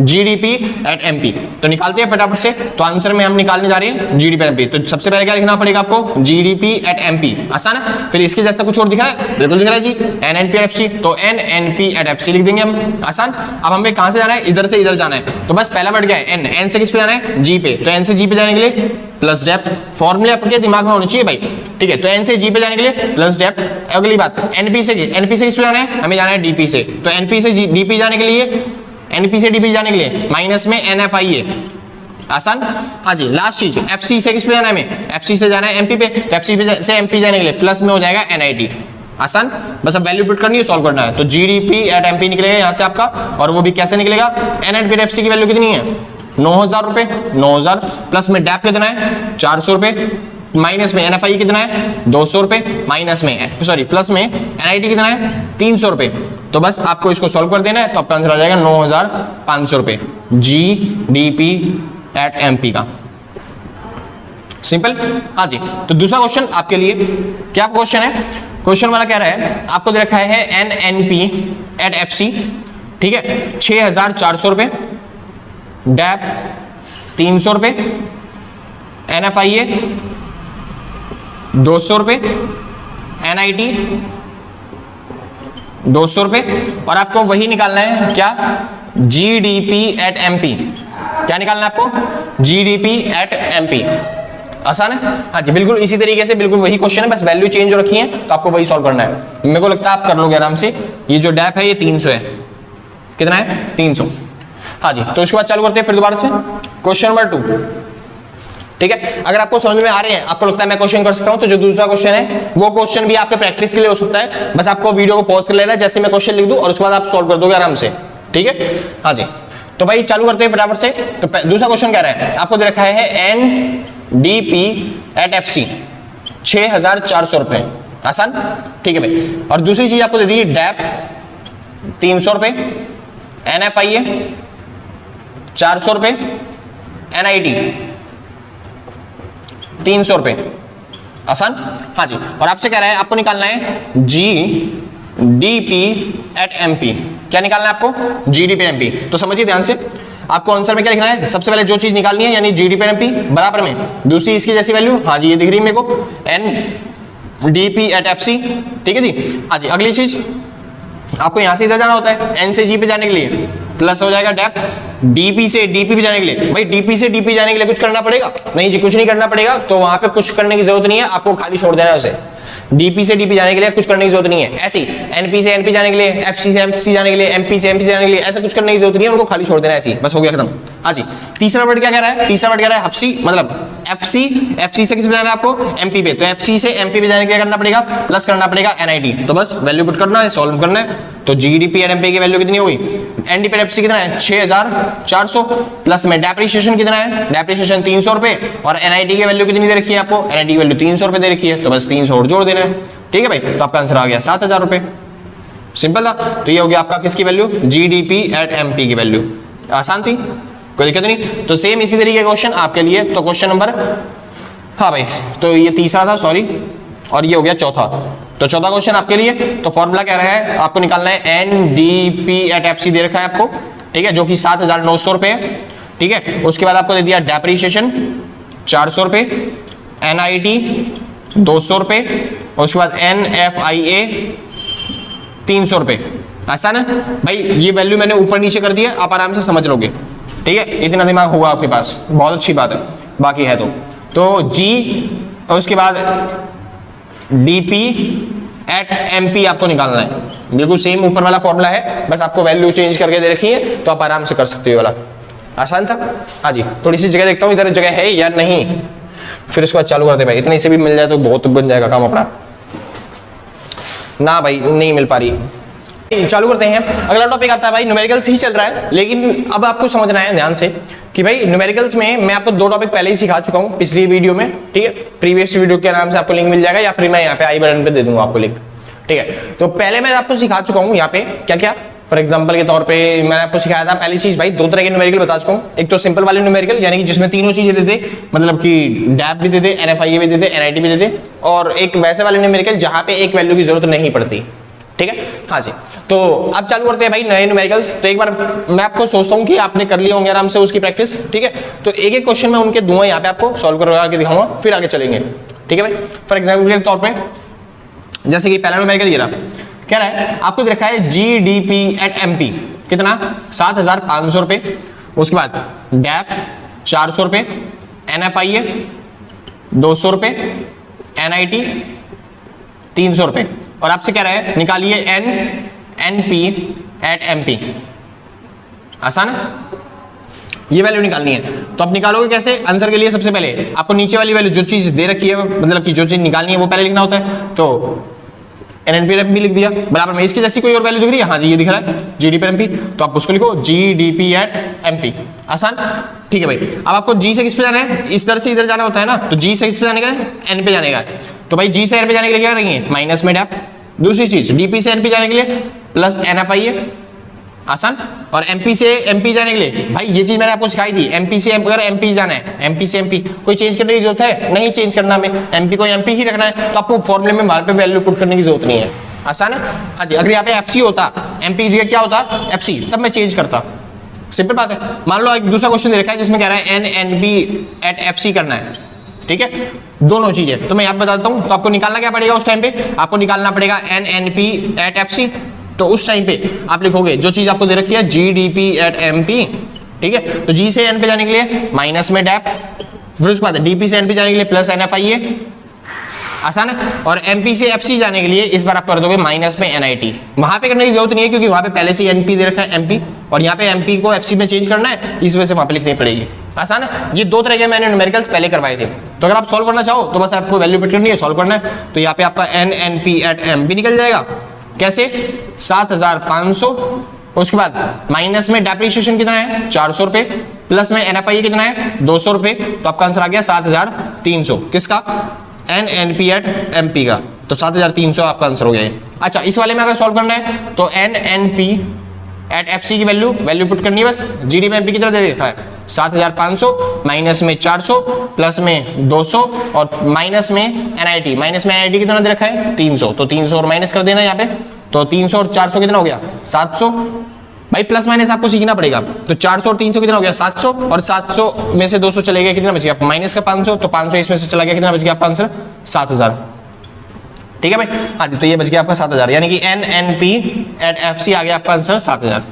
GDP at MP। तो निकालते हैं फटाफट से। तो आंसर में हम निकालने जा रहे हैं GDP at MP। तो सबसे पहले क्या लिखना पड़ेगा आपको? GDP at MP। आसान है? फिर इसके जैसा कुछ और दिख रहा है? बिल्कुल दिख रहा है जी, NNP at FC। तो NNP at FC लिख देंगे हम। आसान। अब हमें कहां से जाना है? इधर से इधर जाना है। तो बस पहला वर्ड क्या है? N से किस पे जाना है? G पे। तो N से G पे जाने के लिए प्लस डेप, फॉर्मूले आपके दिमाग में होने चाहिए भाई, ठीक है। तो N से G पे जाने के लिए प्लस डेप। अगली बात, NP से किस पे जाना है? हमें जाना है DP से। तो NP से DP जाने के लिए, NP से DP जाने के लिए माइनस में NFIA। आसान? हाँ जी। लास्ट चीज, FC से किस पे जाना है? हमें FC से जाना है MP पे। तो FC से MP जाने के लिए प्लस में हो जाएगा NIT। आसान। बस अब वैल्यू पुट करनी है, सॉल्व करना है। तो GDP at MP निकलेगा यहाँ से आपका, और वो भी कैसे निकलेगा? NNP at FC की वैल्यू कितनी है? 9,000 रुपए। 9,000 प्लस में डेप कितना है? 400 रुपए, माइनस में NFI कितना है? 200 रुपए, माइनस में सॉरी प्लस में NIT कितना है? 300 रुपए। तो बस आपको इसको सॉल्व कर देना है, तो आपका आंसर आ जाएगा 9,500 रुपए GDP at MP का। सिंपल। हाँ जी। तो दूसरा क्वेश्चन आपके लिए क्या क्वेश्चन है? क्वेश्चन वाला कह रहा है, आपको दे रखा है NNP at FC, ठीक है, 6,400 रुपए, डेप 300 रुपए, NFIA 200 रुपए, NIT 200 रुपए, और आपको वही निकालना है क्या? GDP at MP। क्या निकालना है आपको? GDP at MP। आसान है? हाँ जी, बिल्कुल इसी तरीके से, बिल्कुल वही क्वेश्चन है, बस वैल्यू चेंज रखी है, तो आपको वही सॉल्व करना है। मेरे को लगता है आप कर लोगे आराम से। ये जो डेप है ये 300 है। कितना है? 300। हाँ जी। तो उसके बाद चालू करते हैं फिर दोबारा से क्वेश्चन नंबर 2, ठीक है। अगर आपको समझ में आ रहे हैं, आपको लगता है मैं क्वेश्चन कर सकता हूं, तो जो दूसरा क्वेश्चन है वो क्वेश्चन भी आपके प्रैक्टिस के लिए हो सकता है। बस आपको वीडियो को पॉज कर लेना है, जैसे मैं क्वेश्चन लिख दूं और उसके बाद आप सॉल्व कर दोगे आराम से, ठीक है। हाँ जी। तो भाई चालू करते हैं फटाफट से। तो दूसरा क्वेश्चन कह रहा है, आपको दे रखा है NDP at FC 6,400 रुपए। आसान, ठीक है भाई। और दूसरी चीज आपको दे दी डेप 300 रुपए, NFIA 400 रुपए, NIT 300 रुपए। आसान। हाँ जी। और आपसे कह रहा है आपको निकालना है GDP at MP। क्या निकालना है आपको? GDP at MP। तो समझिए ध्यान से, आपको आंसर में क्या लिखना है? सबसे पहले जो चीज निकालनी है, यानी GDP at MP बराबर में दूसरी इसकी जैसी वैल्यू, हाँ जी ये दिख रही है मेरे को, डीपी एट एफसी, ठीक है जी। हाँ जी, अगली चीज आपको यहां से इधर जाना होता है, एन से जी पे जाने के लिए प्लस हो जाएगा डेप, डीपी से डीपी पे जाने के लिए, भाई डीपी से डीपी जाने के लिए कुछ करना पड़ेगा? नहीं जी, कुछ नहीं करना पड़ेगा। तो वहां पे कुछ करने की जरूरत नहीं है, आपको खाली छोड़ देना है उसे। डीपी से डीपी जाने के लिए कुछ करने की जरूरत नहीं है। ऐसी एनपी से एनपी जाने के लिए, एफसी से एफसी जाने के लिए, एमपी से एमपी जाने के लिए, ऐसा कुछ करने की जरूरत नहीं है, उनको खाली छोड़ देना है, ऐसी बस हो गया खत्म। हाँ जी, तीसरा वर्ड क्या कह रहा है? तीसरा वर्ड कह रहा है हफ्सी, मतलब एफसी, एफसी से किस पे जाना है आपको? एमपी पे। तो एफसी से एमपी पे जाने के लिए करना पड़ेगा, प्लस करना पड़ेगा एनआईटी। तो बस वैल्यू पुट करना है, सॉल्व करना है। तो जीडीपी एंड एमपी की वैल्यू कितनी होगी? एनडीपी एफसी कितना है? 6400, प्लस में डेप्रिसिएशन कितना है? डेप्रिसिएशन 300 रुपए, और एनआईटी की वैल्यू कितनी दे रखी है आपको? एनआईटी की वैल्यू 300 रुपए दे रखी है, तो बस 300 और जोड़ देना है, ठीक है भाई। तो आपका आंसर आ गया 7000 रुपए, सिंपल था। तो ये हो गया आपका किसकी वैल्यू? जीडीपी एट एमपी की वैल्यू। आसान थी, कोई दिक्कत नहीं। तो सेम इसी तरीके का क्वेश्चन आपके लिए, तो क्वेश्चन नंबर, हाँ भाई, तो ये तीसरा था, सॉरी, और ये हो गया चौथा। तो चौथा क्वेश्चन आपके लिए, तो फॉर्मूला क्या रहा है? आपको निकालना है एनडीपी एट एफसी दे रखा है आपको, ठीक है, जो कि 7900 रुपए है, ठीक है। उसके बाद आपको दे दिया डेप्रिसिएशन 400 रुपए, एनआईटी 200 रुपए, उसके बाद एनएफआईए 300 रुपए। आसान है भाई, ये वैल्यू मैंने ऊपर नीचे कर दिया, आप आराम से समझ लोगे, ठीक है। इतना दिमाग होगा आपके पास, बहुत अच्छी बात है, बाकी है तो जी, और उसके बाद डीपी एट एमपी आपको निकालना है। बिल्कुल सेम ऊपर वाला फॉर्मूला है, बस आपको वैल्यू चेंज करके दे रखी है, तो आप आराम से कर सकते हो वाला। आसान था। हाँ जी, थोड़ी सी जगह देखता हूँ इधर जगह है या नहीं, फिर उसके बाद चालू करते भाई। इतने से भी मिल जाए तो बहुत बन जाएगा काम अपना। ना भाई, नहीं मिल पा रही। चालू करते हैं। अगला टॉपिक आता है भाई, न्यूमेरिकल्स ही चल रहा है, लेकिन अब आपको समझना है ध्यान से कि भाई न्यूमेरिकल्स में मैं आपको 2 टॉपिक पहले ही सिखा चुका हूं पिछली वीडियो में, ठीक है। प्रीवियस वीडियो के नाम से आपको लिंक मिल जाएगा, या फिर मैं यहाँ पे आई बटन पे दे दूंगा आपको लिंक, ठीक है। तो पहले मैं आपको सिखा चुका हूँ यहाँ पे क्या क्या, फॉर एग्जांपल के तौर पे मैंने आपको सिखाया था। पहली चीज भाई, 2 तरह के न्यूमेरिकल बता चुका हूँ। एक तो सिंपल वाले न्यूमेरिकल, यानी कि जिसमें तीनों चीजें दे दे, मतलब कि डैप भी दे दे, एनएफआईए भी दे दे, एनआईटी भी दे दे, और एक वैसे वाले न्यूमेरिकल जहां पे एक वैल्यू की जरूरत नहीं पड़ती, ठीक है। हाँ जी, तो अब चालू करते हैं भाई नए न्यूमेरिकल्स। तो एक बार मैं आपको सोचता हूँ कि आपने कर लिया होंगे आराम से उसकी प्रैक्टिस, ठीक है। तो एक एक क्वेश्चन मैं उनके दूंगा यहाँ पे, आपको सॉल्व करवा के दिखाऊंगा, फिर आगे चलेंगे, ठीक है भाई। फॉर एग्जाम्पल के तौर पे, जैसे कि पहला न्यूमेरिकल ये रहा, क्या रहा है आपको रखा है जीडीपी एट एमपी कितना? 7500 रुपए। उसके बाद डैप 400 रुपए, एनएफआईए 200 रुपए, एनआईटी 300 रुपए, और आपसे कह रहा है निकालिए एनपी एट एमपी। आसान है, ये वैल्यू निकालनी है। तो आप निकालोगे कैसे? आंसर के लिए सबसे पहले आपको नीचे वाली वैल्यू, जो चीज दे रखी है, मतलब कि जो चीज निकालनी है वो पहले लिखना होता है। तो एनएनपी एमपी लिख दिया बराबर में, इसकी जैसी कोई और वैल्यू दिख रही है? हाँ जी, ये दिख रहा है जीडीपी एमपी, तो आप उसको लिखो जीडीपी एट एमपी। आसान, ठीक है भाई। अब आपको जी से किस पे जाना है? इस तरह से इधर जाना होता है ना, तो जी से किस पे जाने का है? एन पे जाने का है। तो भाई जी से एन पे जाने के लिए क्या करेंगे? माइनस में डैप। दूसरी चीज, डीपी से एन पे जाने के लिए प्लस एनएफआईए। आसान। और एमपी से एमपी जाने के लिए, भाई ये चीज मैंने आपको सिखाई थी, एमपी से अगर एमपी जाना है, एमपी से एमपी कोई चेंज करने की जरूरत है? नहीं चेंज करना, हमें एमपी को एमपी ही रखना है, तो आपको फॉर्मूले में वहां पे वैल्यू पुट करने की जरूरत नहीं है। आसान है। हाँ जी, अगर यहाँ पे एफसी होता, एमपी की जगह क्या होता? एफसी, तब मैं चेंज करता। सिंपल बात है। मान लो एक दूसरा क्वेश्चन दे रखा है जिसमें कह रहा है एनएनबी एट एफसी करना है, ठीक है, दोनों चीजें। तो मैं यहाँ बताता हूँ, तो आपको निकालना क्या पड़ेगा उस टाइम पे? आपको निकालना पड़ेगा एनएनपी एट एफसी। तो उस टाइम पे आप लिखोगे जो चीज आपको दे रखी है जीडीपी एट एमपी, ठीक है। तो जी से एन पे जाने के लिए माइनस में डैप, फिर उसके बाद डीपी से एनपी जाने के लिए प्लस एनएफआईए। आसान है। और एमपी से एफसी जाने के लिए इस बार आप कर दोगे माइनस में एनआईटी। वहां पे करने की जरूरत नहीं है क्योंकि वहां पे पहले से एनपी दे रखा है एमपी, और यहाँ पे एमपी को एफसी में चेंज करना है, इस वजह से वहां पे लिखनी पड़ेगी। आसान है। ये 2 तरह के मैंने न्यूमेरिकल्स पहले करवाए थे। तो अगर आप सॉल्व करना चाहो तो बस आपको वैल्यू पुट करनी है, सॉल्व करना है। तो यहाँ पे आपका एनएनपी एट एमपी निकल जाएगा। कैसे? 7500, उसके बाद माइनस में डेप्रिसिएशन कितना है? 400 रुपए, प्लस में एनएफआईए कितना है? 200 रुपए। तो आपका आंसर आ गया 7300। किसका? एनएनपी एट एमपी का। तो 7300 आपका आंसर हो गया। अच्छा, इस वाले में अगर सॉल्व करना है तो एनएनपी एट एफसी की वैल्यू पुट करनी है बस। जीडीपी एमपी की तरह दे देखा है 7500, माइनस में 400, प्लस में 200, और माइनस में एनआईटी। माइनस में एनआईटी कितना दे रखा है? 300। तो 300 और माइनस कर देना यहाँ पे। तो 300 और 400 कितना हो गया? 700। भाई प्लस माइनस आपको सीखना पड़ेगा। तो 400 और 300 कितना हो गया? 700, और 700 में से 200 चले गए, कितना बच गया? माइनस का 500। तो 500 इसमें से चला गया, कितना बच गया आपका आंसर? 7000। ठीक है भाई। हाँ जी, तो ये बच गया आपका 7000, यानी कि NNP@FC आ गया आपका आंसर 7000।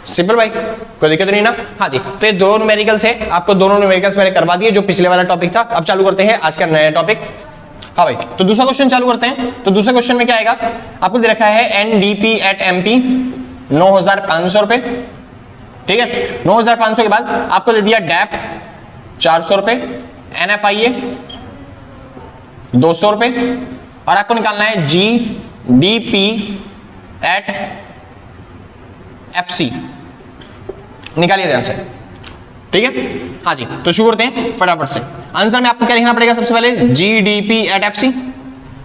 सिंपल भाई, कोई दिक्कत नहीं ना। हाँ जी, तो ये दो न्यूमेरिकल्स है, आपको दोनों न्यूमेरिकल्स मैंने करवा दिए जो पिछले वाला टॉपिक था। अब चालू करते हैं आज का नया टॉपिक। हाँ भाई, तो दूसरा क्वेश्चन चालू करते हैं। तो दूसरा क्वेश्चन में क्या आएगा, आपको दे रखा है NDP@MP 9500 रुपए, ठीक है। 9500 के बाद आपको दे दिया डैप 400 रुपए, NFIA 200 रुपए, और आपको निकालना है GDP@FC। निकालिए ध्यान से, ठीक है। हाँ जी, तो शुरू करते हैं फटाफट से। आंसर में आपको क्या लिखना पड़ेगा, सबसे पहले GDP@FC,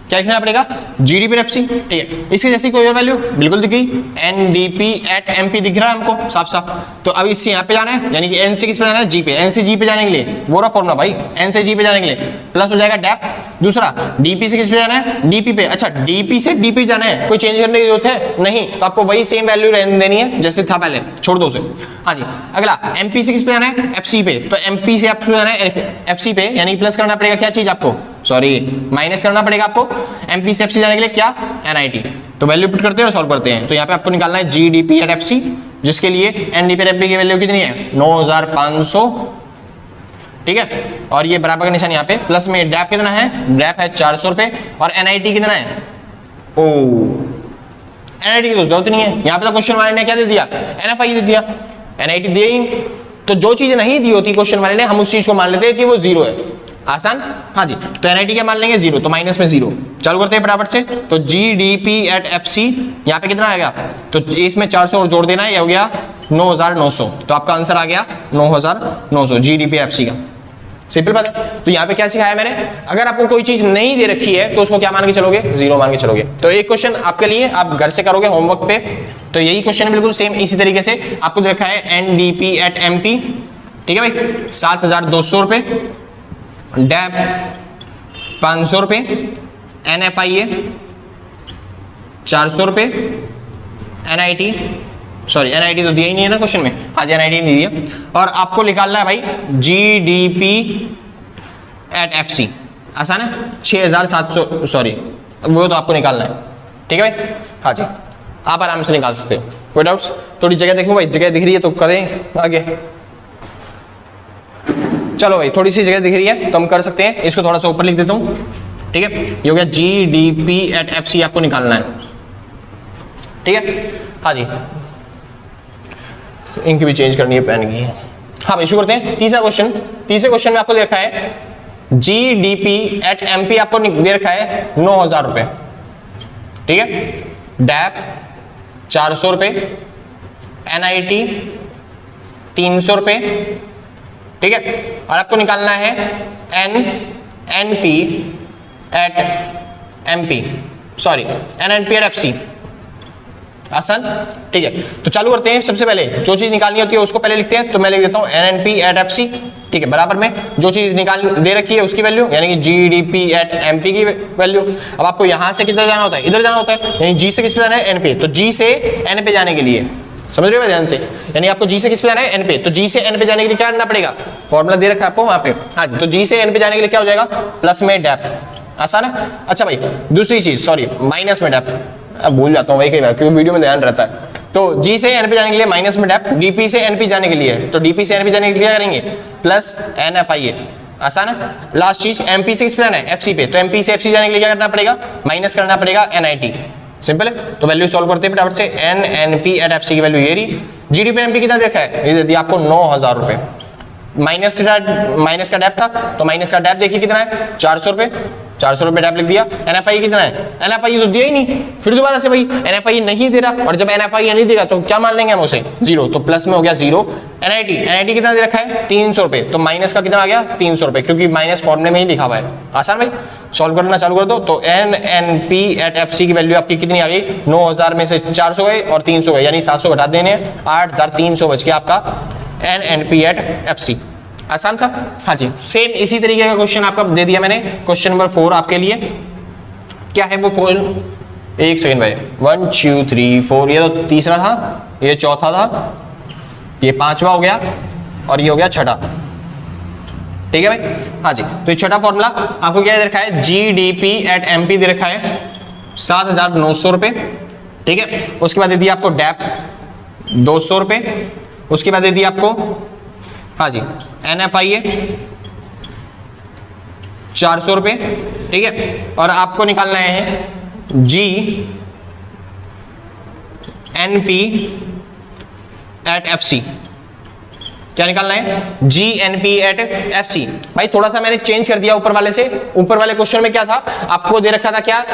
क्या लिखना पड़ेगा, GDP@FC, ठीक है। इसके जैसी कोई और वैल्यू बिल्कुल दिख गई, NDP@MP दिख रहा है हमको साफ साफ। तो अब इससे यहाँ पे जाना है, यानी कि N से किस पे जाना है, G पे। N से G पे जाने के लिए वो रहा फॉर्मूला भाई, N से G पे जाने के लिए प्लस हो जाएगा डैप। दूसरा DP से किस पे जाना है, DP पे। अच्छा, DP से DP जाना है, कोई चेंज करने की जरूरत है नहीं, तो आपको वही सेम वैल्यू रहने देनी है जैसे था पहले, छोड़ दो उसे। हाँ जी, अगला MP से किस पे जाना है, FC पे। तो MP से आपको जाना है FC पे, यानी प्लस करना पड़ेगा क्या चीज आपको, सॉरी माइनस करना पड़ेगा आपको MP से FC जाने के लिए क्या, NIT। तो वैल्यू पुट करते हैं और सॉल्व करते हैं। तो यहाँ पे आपको निकालना है GDP@FC, जिसके लिए NDP@MP की वैल्यू कितनी है, 9500, ठीक है। और ये बराबर का निशान यहाँ पे, प्लस में डैप कितना है, डैप है 400 रुपए, और NIT कितना है, ओ NIT की तो जरूरत नहीं है, यहाँ पे तो क्वेश्चन वाले ने क्या दे दिया, NFI दे दिया, NIT दिया ही। तो जो चीज नहीं दी होती क्वेश्चन वाले ने, हम उस चीज को मान लेते हैं कि वो जीरो है, आसान। हाँ जी, तो NIT क्या मान लेंगे, जीरो, तो माइनस में जीरो। चालू करते हैं फटाफट से। तो GDP@FC यहाँ पे कितना आएगा, तो इसमें 400 और जोड़ देना है, ये हो गया 9900। तो आपका आंसर आ गया 9900 GDP@FC का। सिंपल बात है। तो यहाँ पे क्या सिखाया मैंने, अगर आपको कोई चीज नहीं दे रखी है तो उसको क्या मान के चलोगे, जीरो मान के चलोगे। तो एक क्वेश्चन आपके लिए, आप घर से करोगे होमवर्क पे, तो यही क्वेश्चन है बिल्कुल सेम इसी तरीके से। आपको दे रखा है NDP@MP, ठीक है भाई, 7200 रुपए, डैप 500 रुपए, NFIA 400 रुपए, NIT तो दिया ही नहीं है ना क्वेश्चन में, आज NIT नहीं दिया। और आपको निकालना है भाई GDP@FC, आसान है, 6700, सॉरी वो तो आपको निकालना है, ठीक है भाई। हाँ जी, आप आराम से निकाल सकते हो, कोई डाउट्स। थोड़ी जगह देखो भाई, जगह दिख रही है तो करें आगे। चलो भाई, थोड़ी सी जगह दिख रही है तो हम कर सकते हैं, इसको थोड़ा सा ऊपर लिख देता हूं, ठीक है। ये हो गया GDP@FC आपको निकालना है, ठीक है। हाँ जी, इनकी भी चेंज करनी है पेन की। हाँ भाई, शुरू करते हैं तीसरा क्वेश्चन। तीसरे क्वेश्चन में आपको देखा है GDP@MP आपको दे रखा है 9000 रुपए, ठीक है। डैप 400 रुपए, NIT 300 रुपए, ठीक है। और आपको निकालना है NNP@FC, आसान, ठीक है। तो चालू करते हैं। सबसे पहले जो चीज निकालनी होती है उसको पहले लिखते हैं, तो मैं लिख देता हूं NNP@FC, ठीक है। बराबर में जो चीज निकाल दे रखी है उसकी वैल्यू, यानी कि GDP@MP की वैल्यू। अब आपको यहां से किधर जाना होता है, इधर जाना होता है, यानी G से किस पे जाना है, N पे। तो G से N पे जाने के लिए, समझ रहे हो ध्यान से, यानी आपको G से किस पे जाना है, N पे। तो G से N पे जाने के लिए क्या करना पड़ेगा, फॉर्मूला दे रखा है आपको वहां पे। हाँ जी, तो G से N पे जाने के लिए क्या हो जाएगा, प्लस में डैप, आसान है। अच्छा भाई, दूसरी चीज, सॉरी माइनस में डैप, अब भूल जाता हूँ वही कई बार क्योंकि वीडियो में ध्यान रहता है। तो G से N पे जाने के लिए माइनस में डैप, DP से NP जाने के लिए, तो DP से NP जाने के लिए क्या करेंगे, प्लस NFIA, आसान है। लास्ट चीज MP से किस पे जाना है, FC पे। तो MP से FC जाने के लिए क्या करना पड़ेगा, माइनस करना पड़ेगा NIT, सिंपल है। तो वैल्यू सॉल्व करते हैं फटाफट से। NNP@FC की वैल्यू ये रही। GDP/MP कितना देखा है, ये दे दिया आपको 9000 रुपए। माइनस का डैप था, तो माइनस का डैप देखिए कितना है, 400 रुपए, 400 रुपए डैप लिख दिया। NFI कितना है, NFI तो दिया ही नहीं, फिर दोबारा से भाई NFI नहीं दे रहा, और जब NFI नहीं देगा तो क्या मान लेंगे हम उसे, जीरो। तो प्लस में हो गया जीरो। NIT कितना दे रखा है, 300 रुपए, तो माइनस का कितना आ गया, 300 रुपए, क्योंकि माइनस फॉर्मूले में ही लिखा हुआ है। आसान भाई, सॉल्व करना चालू कर दो। तो NNP@FC की वैल्यू आपकी कितनी आ गई, 9000 में से 400 गए और 300 गए, यानी 700 घटा देने, 8300 बच गया आपका NNP@FC। आसान था। हाँ जी, सेम इसी तरीके का क्वेश्चन आपका दे दिया मैंने, क्वेश्चन नंबर 4 आपके लिए। क्या है वो 4, एक सेकंड भाई, 1 2 3 4, ये तो तीसरा था, ये चौथा था, ये पांचवा हो गया, और ये हो गया छठा। ठीक है भाई। हाँ जी, तो ये छठा फॉर्मूला आपको क्या दे रखा है, GDP एट MP दे रखा है 7,900 रुपए, ठीक है। उसके बाद दे दिया आपको डैप 200 रुपए, उसके बाद दे दिया आपको हाँ जी NFIA 400 रुपए, ठीक है। और आपको निकालना है GNP एट FC, क्या निकालना है, GNP एट FC। भाई थोड़ा सा मैंने चेंज कर दिया ऊपर वाले से। ऊपर वाले क्वेश्चन में क्या था, आपको दे रखा था क्या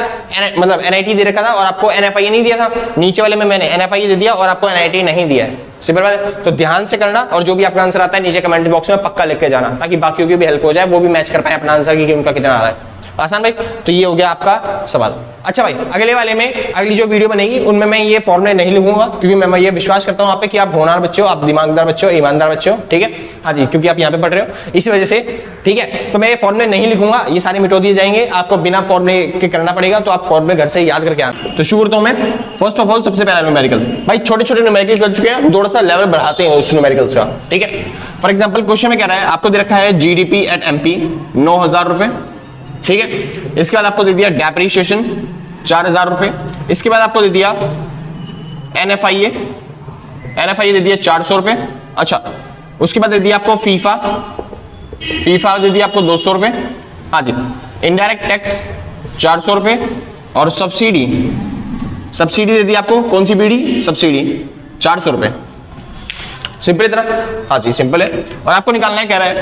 मतलब NIT दे रखा था और आपको NFIA नहीं दिया था। नीचे वाले में मैंने NFIA दे दिया और आपको NIT नहीं दिया है। सिंपल बात है, तो ध्यान से करना और जो भी आपका आंसर आता है नीचे कमेंट बॉक्स में पक्का लिख के जाना, ताकि बाकियों की भी हेल्प हो जाए, वो भी मैच कर पाए अपना आंसर कि उनका कितना आ रहा है। आसान भाई, तो ये हो गया आपका सवाल। अच्छा भाई, अगले वाले में अगली जो वीडियो बनेगी उनमें मैं ये फॉर्मूले नहीं लिखूंगा, क्योंकि मैं ये विश्वास करता हूं आप पे कि आप होनहार बच्चे हो, आप दिमागदार बच्चे हो, ईमानदार बच्चे हो, ठीक है। हाँ जी, क्योंकि आप यहाँ पे पढ़ रहे हो इसी वजह से, ठीक है। तो मैं ये फॉर्मूले नहीं लिखूंगा, ये सारे मिटो दिए जाएंगे, आपको बिना फॉर्मूले के करना पड़ेगा। तो आप फॉर्मूले घर से याद करके आना। तो शुरू करता हूं मैं। फर्स्ट ऑफ ऑल सबसे पहला न्यूमेरिकल, भाई छोटे छोटे न्यूमेरिकल कर चुके हैं, थोड़ा सा लेवल बढ़ाते हैं उस न्यूमेरिकल्स का, ठीक है। फॉर एग्जाम्पल क्वेश्चन में कह रहा है, आपको दे रखा है GDP एट MP 9,000 रुपए, ठीक है। इसके बाद आपको दे दिया डेप्रिसिएशन 4,000 रुपए। इसके बाद आपको दे दिया NFIA दे दिया 400 रुपए। अच्छा, उसके बाद दे दिया आपको फीफा दे दिया आपको 200 रुपए। हाँ जी, इनडायरेक्ट टैक्स 400 रुपए और सब्सिडी दे दी आपको, कौन सी बीडी सब्सिडी 400 रुपए। सिंपल इतना, हाँ जी सिंपल है। और आपको निकालना है, कह रहा है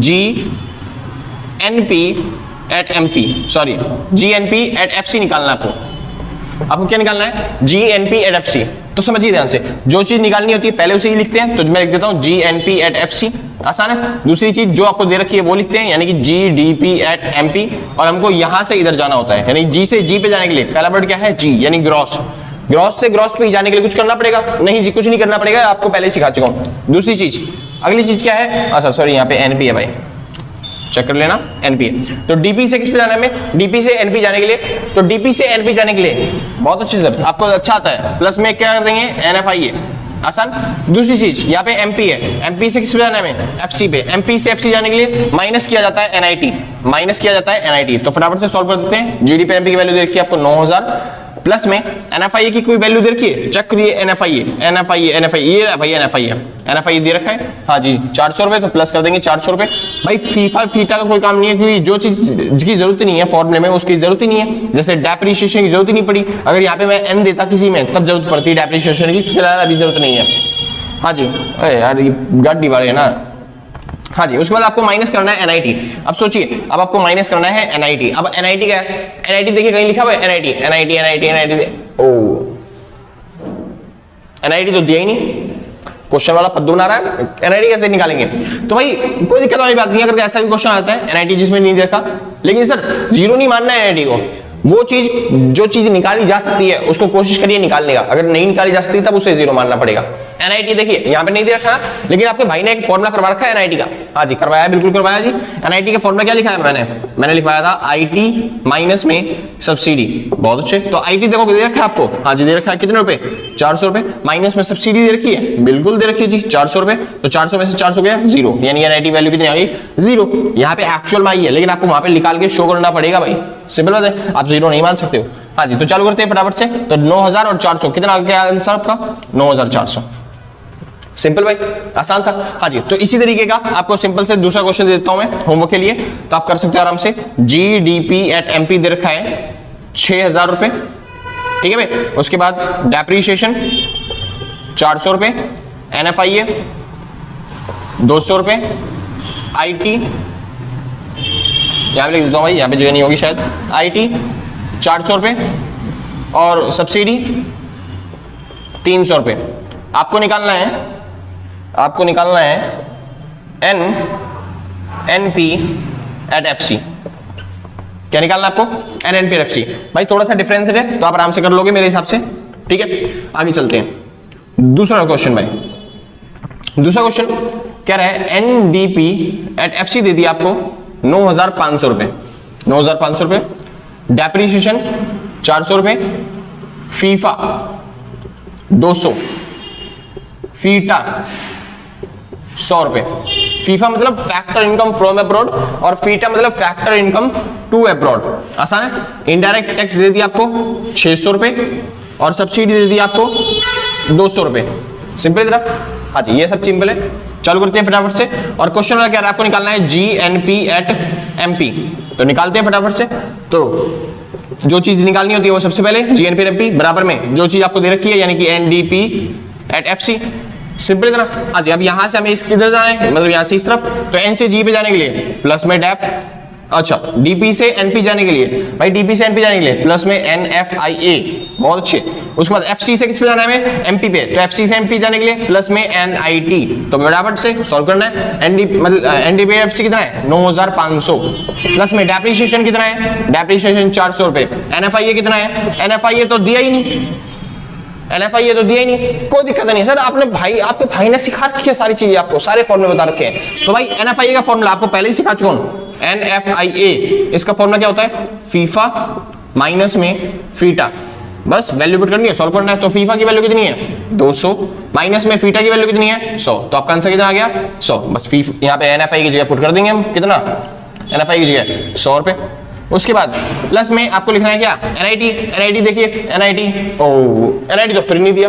GNP एट FC निकालना है आपको क्या निकालना है, GNP एट FC। तो समझिए ध्यान से, जो चीज निकालनी होती है पहले उसे ही लिखते हैं, तो मैं लिख देता हूं GNP एट FC, आसान है। दूसरी चीज जो आपको दे रखी है वो लिखते हैं, यानी कि GDP एट MP। और हमको यहां से इधर जाना होता है, यानी G से G पे जाने के लिए पहला वर्ड क्या है, G, यानी ग्रॉस से ग्रॉस पे जाने के लिए कुछ करना पड़ेगा, नहीं जी कुछ नहीं करना पड़ेगा, आपको पहले सिखा चुका हूं। दूसरी चीज, अगली चीज क्या है, अच्छा सॉरी यहाँ पे NP है भाई, चेक कर लेना NP है। तो DP से किस पे जाना है, हमें DP से NP जाने के लिए, तो DP से NP जाने के लिए बहुत अच्छी सर, आपको अच्छा आता है, प्लस में क्या कर देंगे NFIA, आसान। दूसरी चीज यहाँ पे MP है, MP से किस पे जाना है हमें, FC पे। MP से FC जाने के लिए माइनस किया जाता है NIT, तो फटाफट से सॉल्व कर देते हैं। GDP MP की वैल्यू देखिए आपको 9,000, प्लस में NFIA की कोई वैल्यू दे रखी है, चेक करिए NFIA ये भाई NFIA दे रखा है, हाँ जी 400 रुपए, तो प्लस कर देंगे 400 रुपए। भाई फीटा का कोई काम नहीं है, क्योंकि जो चीज की जरूरत नहीं है फॉर्मूले में उसकी जरूरत ही नहीं है। जैसे डेप्रिसिएशन की जरूरत ही नहीं पड़ी, अगर यहाँ पे मैं N देता किसी में तब जरूरत पड़ती है डेप्रिसिएशन की, फिलहाल अभी जरूरत नहीं है। हाँ जी, अरे यार ये गाड़ी वाले है ना। हाँ जी, उसके बाद आपको माइनस करना है NIT। अब सोचिए, अब आपको माइनस करना है NIT। अब NIT क्या है, NIT देखिए कहीं लिखा हुआ है NIT ओ NIT तो दिया ही नहीं, क्वेश्चन वाला पद्दू बना रहा है, NIT कैसे निकालेंगे। तो भाई कोई दिक्कत वाली बात नहीं है, अगर ऐसा भी क्वेश्चन आता है NIT जिसमें नहीं देखा, लेकिन सर जीरो नहीं मानना है NIT को। वो चीज जो चीज निकाली जा सकती है उसको कोशिश करिए निकालने का, अगर नहीं निकाली जा सकती तब उसे जीरो मानना पड़ेगा। NIT देखिए यहाँ पे नहीं दे रखा, लेकिन आपके भाई ने एक फॉर्मूला करवा रखा है NIT का, हाँ जी करवाया, बिल्कुल करवाया जी। NIT का फॉर्मूला क्या लिखा है, मैंने लिखवाया था IT माइनस में सब्सिडी, बहुत अच्छे। तो IT देखो दे रखा है आपको, हाँ जी दे रखा है, कितने रुपए 400 रुपए, माइनस में सब्सिडी दे रखी है, बिल्कुल दे रखी है जी 400 रुपए। तो 400 में से 400 गया जीरो, यानी NIT वैल्यू कितनी आ गई, जीरो। यहाँ पे एक्चुअल में आई है, लेकिन आपको वहां पे निकाल के शो करना पड़ेगा भाई, सिंपल बात है, आप जीरो नहीं मान सकते हो। हाँ जी, तो चालू करते हैं फटाफट से। तो 9,000 और 400 कितना आ गया आंसर आपका, 9,400। सिंपल भाई, आसान था। हाँ जी, तो इसी तरीके का आपको सिंपल से दूसरा क्वेश्चन दे देता हूं मैं होमवर्क के लिए, तो आप कर सकते हो आराम से। GDP एट MP दे रखा है 6,000 रुपए, ठीक है भाई। उसके बाद डेप्रिसिएशन 400 रुपए, NFIA 200 रुपए, IT यहाँ पे लिख देता हूँ भाई, यहाँ पे जगह नहीं होगी शायद, IT 400 रुपए और सब्सिडी 300 रुपए। आपको निकालना है NP एट FC। क्या निकालना है आपको, NP एट FC। भाई थोड़ा सा डिफरेंस है तो आप आराम से कर लोगे मेरे हिसाब से, ठीक है। आगे चलते हैं, दूसरा क्वेश्चन भाई। दूसरा क्वेश्चन क्या रहा है, NDP एट FC दे दिया आपको 9,500 रुपए, 9,500 रुपए, डेप्रिसिएशन 400 रुपए, फीफा 200, फीटा 100 रुपए, फीफा मतलब फैक्टर इनकम फ्रॉम अब्रॉड और फीटा मतलब फैक्टर इनकम टू अब्रॉड। आसान है। इनडायरेक्ट टैक्स दे दिया आपको 600 रुपए और सब्सिडी दे दी आपको 200 रुपए। सिंपल इधर। हाँ जी, ये सब सिंपल है। चालू करते हैं फटाफट से। और क्वेश्चन क्या है, आपको निकालना है GNP एट MP। तो निकालते हैं फटाफट से। तो जो चीज निकालनी होती है वो सबसे पहले GNP एट MP बराबर में जो चीज आपको दे रखी है यानी कि NDP एट FC। सिंपल इतना। हाँ जी, अब यहां से हमें इस किधर जाना है, मतलब यहां से इस तरफ, तो N से G पे जाने के लिए प्लस में डैप। अच्छा, DP से NP जाने के लिए भाई, DP से NP जाने के लिए प्लस में NFIA। बहुत अच्छे। उसके बाद FC से किस पे जाना है हमें, MP पे, तो FC से MP जाने के लिए प्लस में NIT। तो फटाफट से सॉल्व करना है। NDP FC कितना है 9500 प्लस में डेप्रिसिएशन कितना है, डेप्रिसिएशन 400 रुपए। NFIA कितना है, NFIA तो दिया ही नहीं, NFIA तो दिया ही नहीं। कोई दिक्कत नहीं सर, आपने भाई आपके भाई ने सिखा रखी है सारी चीजें, आपको सारे फॉर्मूले बता रखे हैं। तो भाई NFIA का फॉर्मूला आपको पहले ही सिखा चुका हूं। NFIA इसका फॉर्मूला क्या होता है, फीफा माइनस में फीटा। बस वैल्यू पुट करनी है, सॉल्व करना है। तो फीफा की वैल्यू कितनी है 200 माइनस में फीटा की वैल्यू कितनी है 100। तो आपका आंसर कितना आ गया 100। बस यहाँ पे NFIA की जगह पुट कर देंगे हम, कितना NFIA की जगह 100 रुपए। उसके बाद प्लस में आपको लिखना है क्या NIT देखिए NIT। ओ NIT तो फिर नहीं दिया,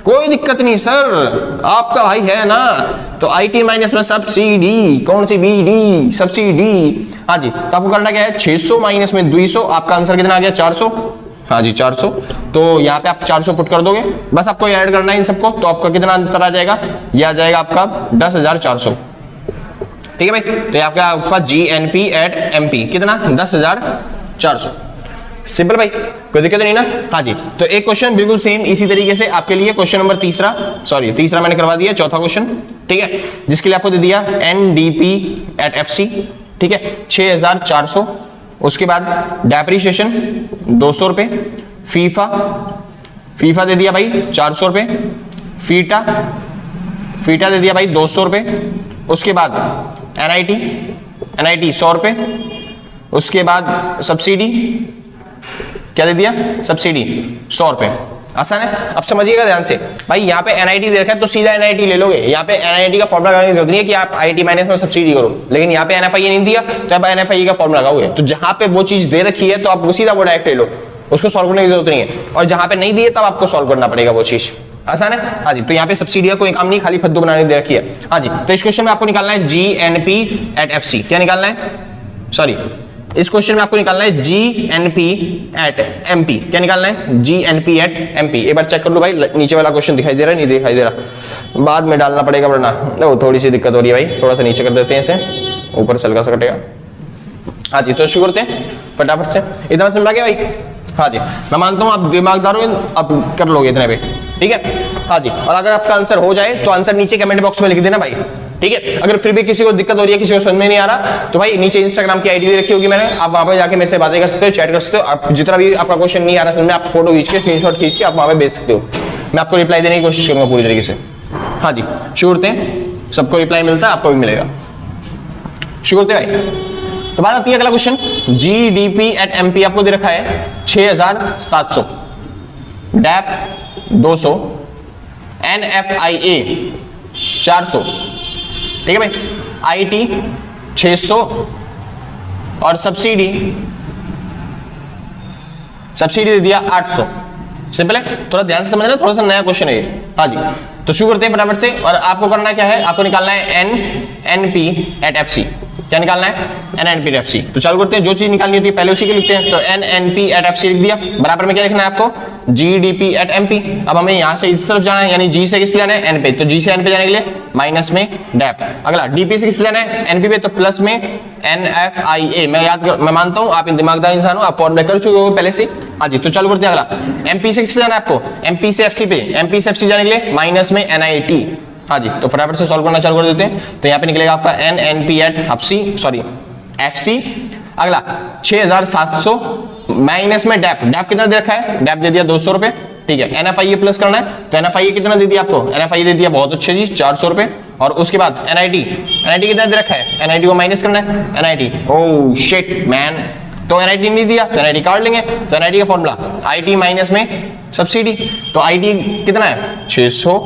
कोई दिक्कत नहीं सर, आपका भाई है ना। तो IT माइनस में सब्सिडी, कौन सी BD सब्सिडी। हाँ जी, तो आपको करना क्या है 600 माइनस में 200, आपका आंसर कितना आ गया 400। हाँ जी 400। तो यहाँ पे आप 400 पुट कर दोगे, बस आपको ऐड करना है इन सबको। तो आपका कितना आंसर आ जाएगा, ये आ जाएगा आपका 10,400। ठीक है भाई, तो आपका GNP एट MP कितना 10,400। सिंपल भाई, कोई दिक्कत नहीं ना। हाँ जी, तो एक क्वेश्चन बिल्कुल सेम इसी तरीके से आपके लिए क्वेश्चन नंबर तीसरा मैंने करवा दिया, चौथा क्वेश्चन। ठीक है, जिसके लिए आपको दे दिया NDP एट FC। ठीक है 6,400। उसके बाद डेप्रिसिएशन 200 रुपए, फीफा दे दिया भाई 400 रुपए, फीटा दे दिया भाई 200 रुपए। उसके बाद NIT 100 रुपए। उसके बाद सब्सिडी क्या दे दिया, सब्सिडी 100 रुपए। आसान है। अब समझिएगा ध्यान से भाई, यहाँ पे NIT दे रखा है तो सीधा NIT ले लोगे। यहाँ पे NIT का फॉर्मूला लगाने की जरूरत नहीं है कि आप IT माइनस में सब्सिडी करो, लेकिन यहाँ पे NFIA नहीं दिया तो आप NFIA का फॉर्मूला लगाओगे। तो जहां पे वो चीज दे रखी है तो आप सीधा वो डायरेक्ट ले लो, उसको सॉल्व करने की जरूरत नहीं है। और जहां पे नहीं दिए तब आपको सॉल्व करना पड़ेगा वो चीज। आसान है। हाँ जी, तो यहाँ पे सब्सिडी का कोई काम नहीं, खाली फद्दू बनाने दे रखी है। हाँ जी, तो इस क्वेश्चन में आपको निकालना है GNP एट FC। क्या निकालना है, सॉरी इस क्वेश्चन में आपको निकालना है GNP एट MP। क्या निकालना है GNP एट MP। एक बार चेक कर लो भाई, नीचे वाला क्वेश्चन दिखाई दे रहा है, नहीं दिखाई दे रहा, बाद में डालना पड़ेगा वरना थोड़ी सी दिक्कत हो रही है भाई। थोड़ा सा नीचे कर देते हैं इसे, ऊपर से हल्का सा कटेगा। हाँ जी, तो शुरू करते हैं फटाफट से। इतना समझ आ गया भाई। हाँ जी, मैं मानता हूँ आप दिमागदार हो, आप कर लोगे इतने पे। ठीक है। हाँ जी, और अगर आपका आंसर हो जाए तो आंसर नीचे कमेंट बॉक्स में लिख देना भाई। ठीक है। अगर फिर भी किसी को दिक्कत हो रही है, किसी को समझ में नहीं आ रहा, तो भाई नीचे इंस्टाग्राम की आईडी दे रखी होगी मैंने, आप वहां पे जाके मेरे से बातें कर सकते हो, चैट कर सकते हो। आप जितना भी आपका क्वेश्चन नहीं आ रहा समझ में, आप फोटो खींच के स्क्रीनशॉट खींच के आप वहां पे भेज सकते हो। मैं आपको रिप्लाई देने की कोशिश करूंगा पूरी तरीके से। हाँ जी, शुरू करते हैं। सबको रिप्लाई मिलता है, आपको भी मिलेगा। शुरू करते हैं भाई। तो बात आती है अगला क्वेश्चन, GDP एट MP आपको दे रखा है 6,700, डैप 200, NFIA 400। ठीक है भाई, IT 600 और सब्सिडी दे दिया 800। सिंपल है, थोड़ा ध्यान से समझना, थोड़ा सा नया क्वेश्चन है ये। हाँ जी, तो शुरू करते हैं फटाफट से। और आपको करना क्या है, आपको निकालना है NNP एट FC। क्या निकालना है NNP एट FC। तो चालू करते हैं, जो चीज निकालनी होती है पहले उसी के लिखते हैं। तो NNP एट FC लिख दिया, बराबर में क्या लिखना है आपको GDP एट MP। अब हमें यहां से इस तरफ जाना है, यानी G से किस पे जाना है N पे। तो G से N पे जाने के लिए माइनस में डैप। अगला DP से किस पे जाना है NP पे, तो प्लस में NFIA। मैं मानता हूं आप दिमागदार इंसान हो, आप फॉर्मूला कर चुके हो पहले से। हाँ जी, तो चालू करते हैं अगला। MP से किस पे जाना है आपको, MP से FC पे। MP से FC जाने के लिए माइनस में NIT। हाँ जी, तो फटाफट से सॉल्व करना चालू कर देते हैं। तो यहाँ पे निकलेगा आपका NNP एट FC। अगला 6,700 माइनस में डैप कितना दे रखा है, डैप दे दिया 200 रुपए। ठीक है, NFIA प्लस करना है, तो NFIA कितना दे दिया आपको, NFIA दे दिया बहुत अच्छे जी 400 रुपए। और उसके बाद NIT कितना दे रखा है, NIT को माइनस करना है, NIT ओह शिट मैन, तो NIT नहीं दिया तो NIT काट लेंगे। तो NIT का फॉर्मूला IT माइनस में सब्सिडी। तो IT कितना है 600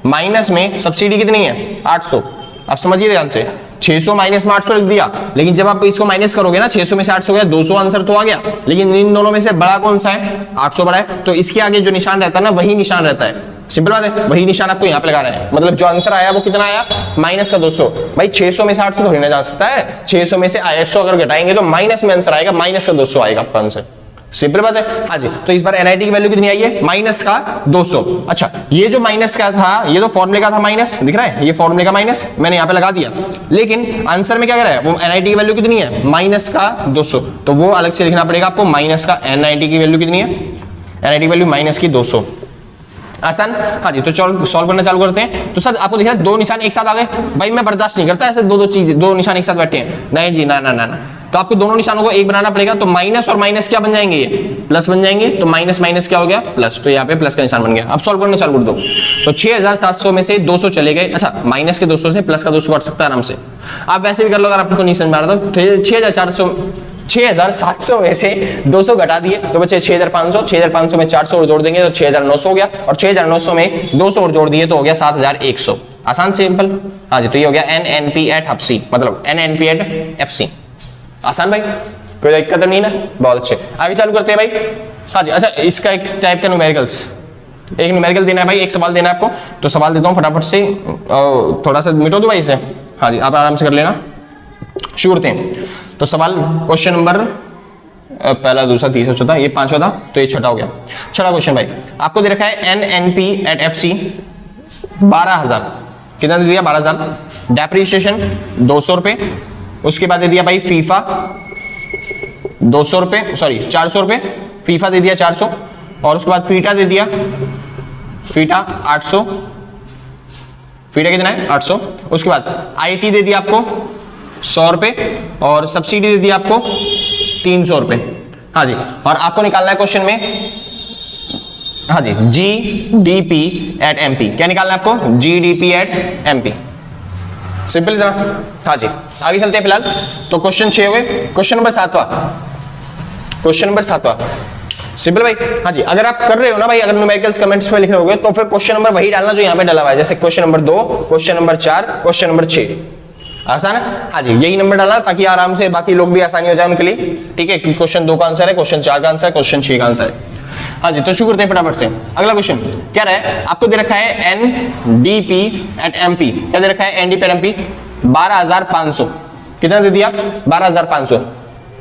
माइनस में सब्सिडी कितनी है 800। अब समझिए ध्यान से, 600 माइनस में 800 लिख दिया, लेकिन जब आप इसको माइनस करोगे ना 600 में से 800 गया 200 आंसर तो आ गया, लेकिन इन दोनों में से बड़ा कौन सा है, 800 बड़ा है, तो इसके आगे जो निशान रहता है ना वही निशान रहता है। सिंपल बात है, वही निशान आपको यहाँ पे लगा रहे हैं, मतलब जो आंसर आया वो कितना आया, माइनस का 200। भाई 600 में से 800 थोड़ी ना जा सकता है, 600 में से 800 अगर घटाएंगे तो माइनस में आंसर आएगा, माइनस का 200 आएगा आपका आंसर। सिंपल बात है। हाँ जी, तो इस बार एनआईटी की वैल्यू कितनी आई है, माइनस का 200। अच्छा, ये जो माइनस का था ये तो फॉर्मूले का था माइनस, दिख रहा है ये फॉर्मूले का माइनस मैंने यहाँ पे लगा दिया, लेकिन आंसर में क्या कर रहा है वो एनआईटी की वैल्यू कितनी है, माइनस का 200, तो वो अलग से लिखना पड़ेगा आपको, माइनस का एनआईटी की वैल्यू कितनी है, एनआईटी की वैल्यू माइनस की 200। आसान। हाँ जी, तो चलो सॉल्व करना चालू करते हैं। तो सर आपको दिख रहा है दो निशान एक साथ आ गए, भाई मैं बर्दाश्त नहीं करता ऐसे दो चीजें, दो निशान एक साथ बैठे हैं, नहीं जी ना ना ना ना, तो आपको दोनों निशानों को एक बनाना पड़ेगा। तो माइनस और माइनस क्या बन जाएंगे, ये प्लस बन जाएंगे, तो माइनस माइनस क्या हो गया, प्लस, तो यहाँ पे प्लस का निशान बन गया। अब सॉल्व करना चालू कर दो। तो 6700 में से 200 चले गए, अच्छा माइनस के 200 से प्लस का 200 कट सकता है आराम से, आप वैसे भी कर लो अगर आपको नहीं समझ में आ रहा तो 6700 में से 200 घटा दिए तो बचे 6500, 6500 में 400 और जोड़ देंगे तो 6900 हो गया, और 6900 में 200 और जोड़ दिए तो हो गया 7100। आसान सिंपल। हाँ जी, तो ये हो गया NNP at HC, मतलब NNP at FC। आसान भाई, कोई दिक्कत तो नहीं ना, बहुत अच्छे। आगे चालू करते हैं भाई। हाँ जी, अच्छा इसका एक टाइप का न्यूमेरिकल्स, एक न्यूमेरिकल देना है भाई, एक सवाल देना है आपको, तो सवाल देता हूँ फटाफट से, थोड़ा सा मिटो दो भाई इसे। हाँ जी, आप आराम से कर लेना, शुरू करते हैं। तो सवाल क्वेश्चन नंबर पहला दूसरा तीसरा चौथा, ये पांचवा था तो ये छठा हो गया। छठा क्वेश्चन भाई, आपको दे रखा है NNP at FC 12000, कितना दे दिया 12000, डेप्रिसिएशन 200 रुपए, उसके बाद दे दिया भाई फीफा 200 रुपए, सॉरी 400 रुपए, फीफा दे दिया 400, और उसके बाद फीटा दे दिया, फीटा 800, फीटा कितना है 800, उसके बाद IT दे दिया आपको 100 रुपए, और सब्सिडी दे दी आपको 300 रुपए। हाँ जी, और आपको निकालना है क्वेश्चन में, हाँ जी GDP at MP, क्या निकालना है आपको, GDP at MP, सिंपल इतना। हाँ जी, आगे चलते हैं फिलहाल। तो क्वेश्चन 6 हुए, क्वेश्चन नंबर 7वां, क्वेश्चन नंबर 7वां सिंपल भाई। हाँ जी, अगर आप कर रहे हो ना भाई, अगर न्यूमेरिकल्स कमेंट्स में लिख रहे होगे तो फिर क्वेश्चन नंबर वही डालना जो यहाँ पे डाला हुआ है, जैसे question number 2, question number 4, question number 6। आसान है। हाँ जी, यही नंबर डाला ताकि आराम से बाकी लोग भी आसानी हो जाए उनके लिए, ठीक है। क्वेश्चन 2 का आंसर है, क्वेश्चन 4 का आंसर है, क्वेश्चन 6 का आंसर है। हाँ जी, तो शुरू करते हैं फटाफट से। अगला क्वेश्चन क्या रहा है, आपको दे रखा है NDP at MP, क्या दे रखा है NDP at MP 12500, कितना दे दिया 12500।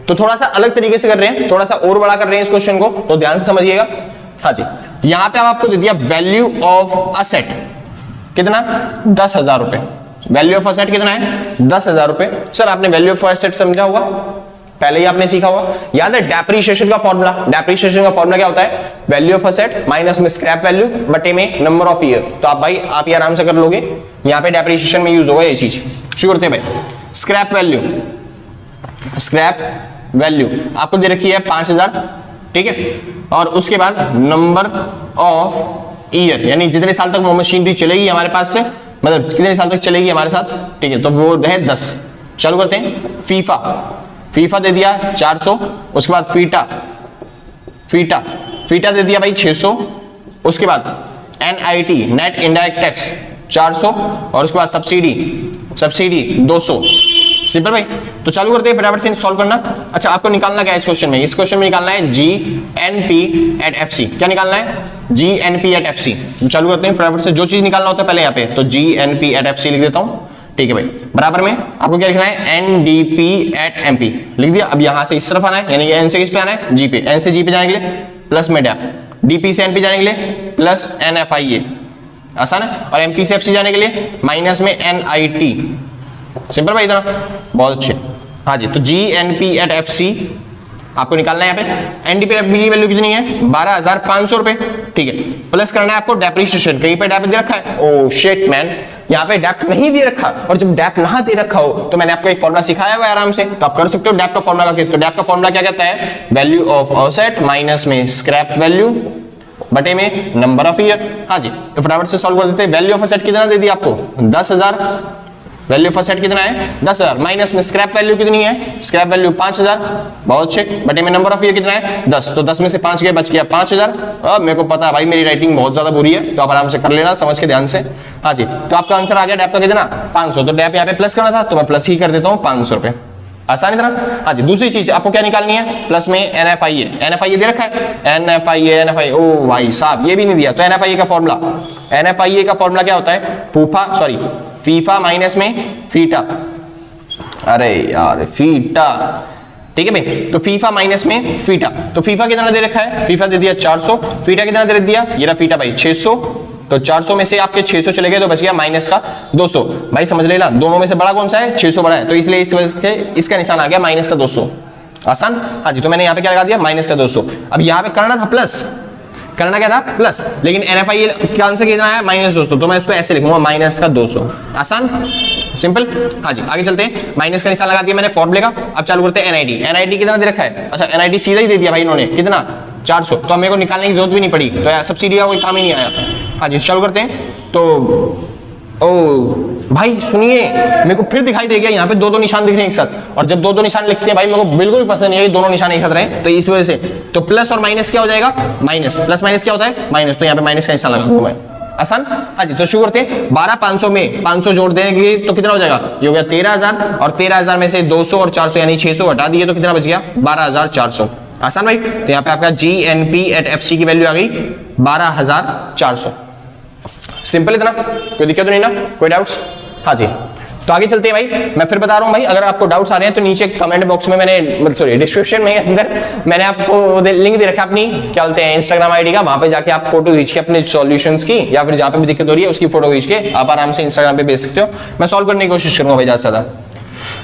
तो थोड़ा सा अलग तरीके से कर रहे हैं, थोड़ा सा और बड़ा कर रहे हैं इस क्वेश्चन को, तो ध्यान से समझिएगा। हाँ जी, यहां पे आपको दे दिया वैल्यू ऑफ असेट कितना 10,000 रुपए, वैल्यू ऑफ असेट कितना है 10,000 रुपए। सर आपने वैल्यू ऑफ असेट समझा होगा, पहले ही आपने सीखा हुआ, याद है डेप्रिसिएशन का फॉर्मूला, डेप्रिसिएशन का फॉर्मूला क्या होता है, वैल्यू ऑफ असेट माइनस में स्क्रैप वैल्यू बटे में नंबर ऑफ ईयर। तो आप भाई आप ये आराम से कर लोगे, यहां पे डेप्रिसिएशन में यूज होगा ये चीज। शुरू करते हैं भाई, स्क्रैप वैल्यू, स्क्रैप वैल्यू आपको दे रखी है 5000, ठीक है, और उसके बाद नंबर ऑफ ईयर, यानी जितने साल तक वो मशीनरी चलेगी हमारे पास से, मतलब कितने साल तक चलेगी हमारे साथ, ठीक है, तो वो है 10। चालू करते हैं। फीफा, फीफा दे दिया 400, उसके बाद फीटा, फीटा फीटा दे दिया भाई 600, उसके बाद NIT नेट इनडायरेक्ट टैक्स 400, और उसके बाद सब्सिडी, सब्सिडी 200। सिंपल भाई, तो चालू करते हैं फटाफट से सॉल्व करना। अच्छा आपको निकालना क्या है इस क्वेश्चन में, इस क्वेश्चन में निकालना है GNP at FC, क्या निकालना है GNP at FC। चालू करते हैं फटाफट से, जो चीज निकालना होता है पहले यहाँ पे, तो GNP at FC लिख देता हूं, ठीक है भाई। बराबर में आपको क्या लिखना है NDP at MP लिख दिया। अब यहां से इस तरफ आना है, यानी N से किस पे आना है G पे, N से G पे जाने के लिए प्लस में डैप, DP से N पे जाने के लिए प्लस NFIA, आसान है, और MP से FC जाने के लिए माइनस में NIT। सिंपल भाई इतना, बहुत अच्छे। हाँ जी, तो GNP at FC आपको निकालना है, यहाँ पे NDP at MP की वैल्यू कितनी है 12500 रुपए, ठीक है, प्लस करना है आपको डेप्रिसिएशन, कहीं पे डेप दे रखा है, ओह शिट मैन, यहाँ पे डेप नहीं दे रखा, और जब डेप ना दे रखा हो तो मैंने आपको एक फॉर्मूला सिखाया हुआ है आराम से, तो आप कर सकते हो डेप का फॉर्मूला करके। तो डेप का फॉर्मूला क्या कहता है, वैल्यू ऑफ असेट माइनस में स्क्रैप वैल्यू बटे में नंबर ऑफ ईयर। हाँ जी, तो फटाफट से सॉल्व कर देते हैं। वैल्यू ऑफ असेट कितना दे दिया आपको 10,000, वैल्यू ऑफ असेट कितना है 10,000, माइनस में स्क्रैप वैल्यू कितनी है, स्क्रैप वैल्यू 5,000, बहुत अच्छे, बटे में नंबर ऑफ ईयर कितना है 10, तो 10 में से 5 गए, बच गया 5,000। मेरे को पता है भाई मेरी राइटिंग बहुत ज्यादा बुरी है, तो आप आराम से कर लेना समझ के ध्यान से। हाँ जी, तो आपका आंसर आ गया डैप का कितना 500, तो डैप यहाँ पे प्लस करना था तो मैं प्लस ही कर देता हूँ 500 रुपए, आसान इतना। हाँ जी, दूसरी चीज आपको क्या निकालनी है, प्लस में NFIA, NFIA दे रखा है, NFIA, ओ भाई साहब ये भी नहीं दिया, तो NFIA का फॉर्मूला, NFIA का फॉर्मूला क्या होता है, फीफा माइनस में फीटा, अरे यार फीटा, ठीक है भाई, तो फीफा माइनस में फीटा, तो फीफा कितना दे रखा है, फीफा दे दिया 400, फीटा कितना दे दिया, ये रहा फीटा भाई 600, तो 400 में से आपके 600 चले गए तो बच गया माइनस का 200। भाई समझ लेना दोनों में से बड़ा कौन सा है, 600 बड़ा है, तो इसलिए इस वजह से इसका निशान आ गया माइनस का 200, आसान। हाँ जी, तो मैंने यहाँ पे क्या लगा दिया माइनस का 200। अब यहाँ पे करना था प्लस, करना क्या था प्लस, लेकिन NFIA का आंसर कितना है माइनस 200, तो मैं इसको ऐसे लिखूंगा माइनस का 200, आसान सिंपल। हाँ जी, आगे चलते हैं, माइनस का निशान लगा दिया मैंने फॉर्मूले का। अब चालू करते हैं NID कितना दे रखा है, अच्छा NID सीधा ही दे दिया भाई इन्होंने, कितना 400, तो मेरे को निकालने की जरूरत भी नहीं पड़ी, तो सब्सिडी का कोई काम ही नहीं आया। हाँ जी, चालू करते हैं, तो ओ भाई सुनिए, मेरे को फिर दिखाई दे गया यहाँ पे दो निशान दिख रहे हैं एक साथ, और जब दो नाम लिखते हैं भाई मेरे को बिल्कुल भी पसंद नहीं है दोनों निशान एक साथ रहे, तो इस वजह से तो प्लस और माइनस क्या हो जाएगा, माइनस प्लस माइनस क्या होता है माइनस, तो यहाँ पे माइनस का निशान लगा दूंगा मैं, आसान। हाँ जी, तो शुरू करते हैं, 12,500 में 500 जोड़ देंगे तो कितना हो जाएगा, ये हो गया 13,000, और 13,000 में से 200 और 400 यानी 600 हटा दिए तो कितना बच गया 12,400, आसान भाई। तो यहाँ पे आपका GNP@FC की वैल्यू आ गई 12,400, सिंपल इतना, कोई दिक्कत तो नहीं ना, कोई डाउट्स। हाँ जी, तो आगे चलते हैं भाई, मैं फिर बता रहा हूँ भाई, अगर आपको डाउट्स आ रहे हैं तो नीचे कमेंट बॉक्स में मैंने सॉरी डिस्क्रिप्शन में अंदर मैंने आपको लिंक दे रखा अपनी क्या बोलते हैं इंस्टाग्राम आईडी का, वहां पे जाके आप फोटो खींच के अपने सॉल्यूशंस की या फिर जहां पे भी दिक्कत हो रही है उसकी फोटो खींच के आप आराम से इंस्टाग्राम पे भेज सकते हो, मैं सॉल्व करने की कोशिश करूंगा भाई ज्यादा से ज्यादा।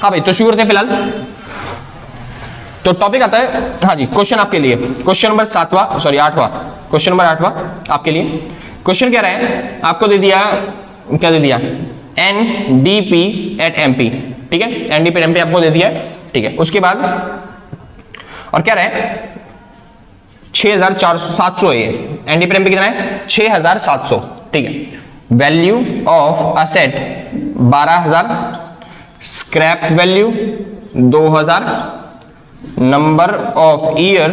हाँ भाई, तो शुरू करते हैं फिलहाल, तो टॉपिक आता है, हाँ जी क्वेश्चन आपके लिए, क्वेश्चन नंबर 8वां, क्वेश्चन नंबर 8वां आपके लिए। क्वेश्चन क्या रहा है, आपको दे दिया, क्या दे दिया NDP@MP, ठीक है, NDP@MP आपको दे दिया, ठीक है। उसके बाद और क्या रहा है 6,700 है, NDP@MP कितना है 6,700, ठीक है। Value of asset 12,000, scrap value 2,000, number of year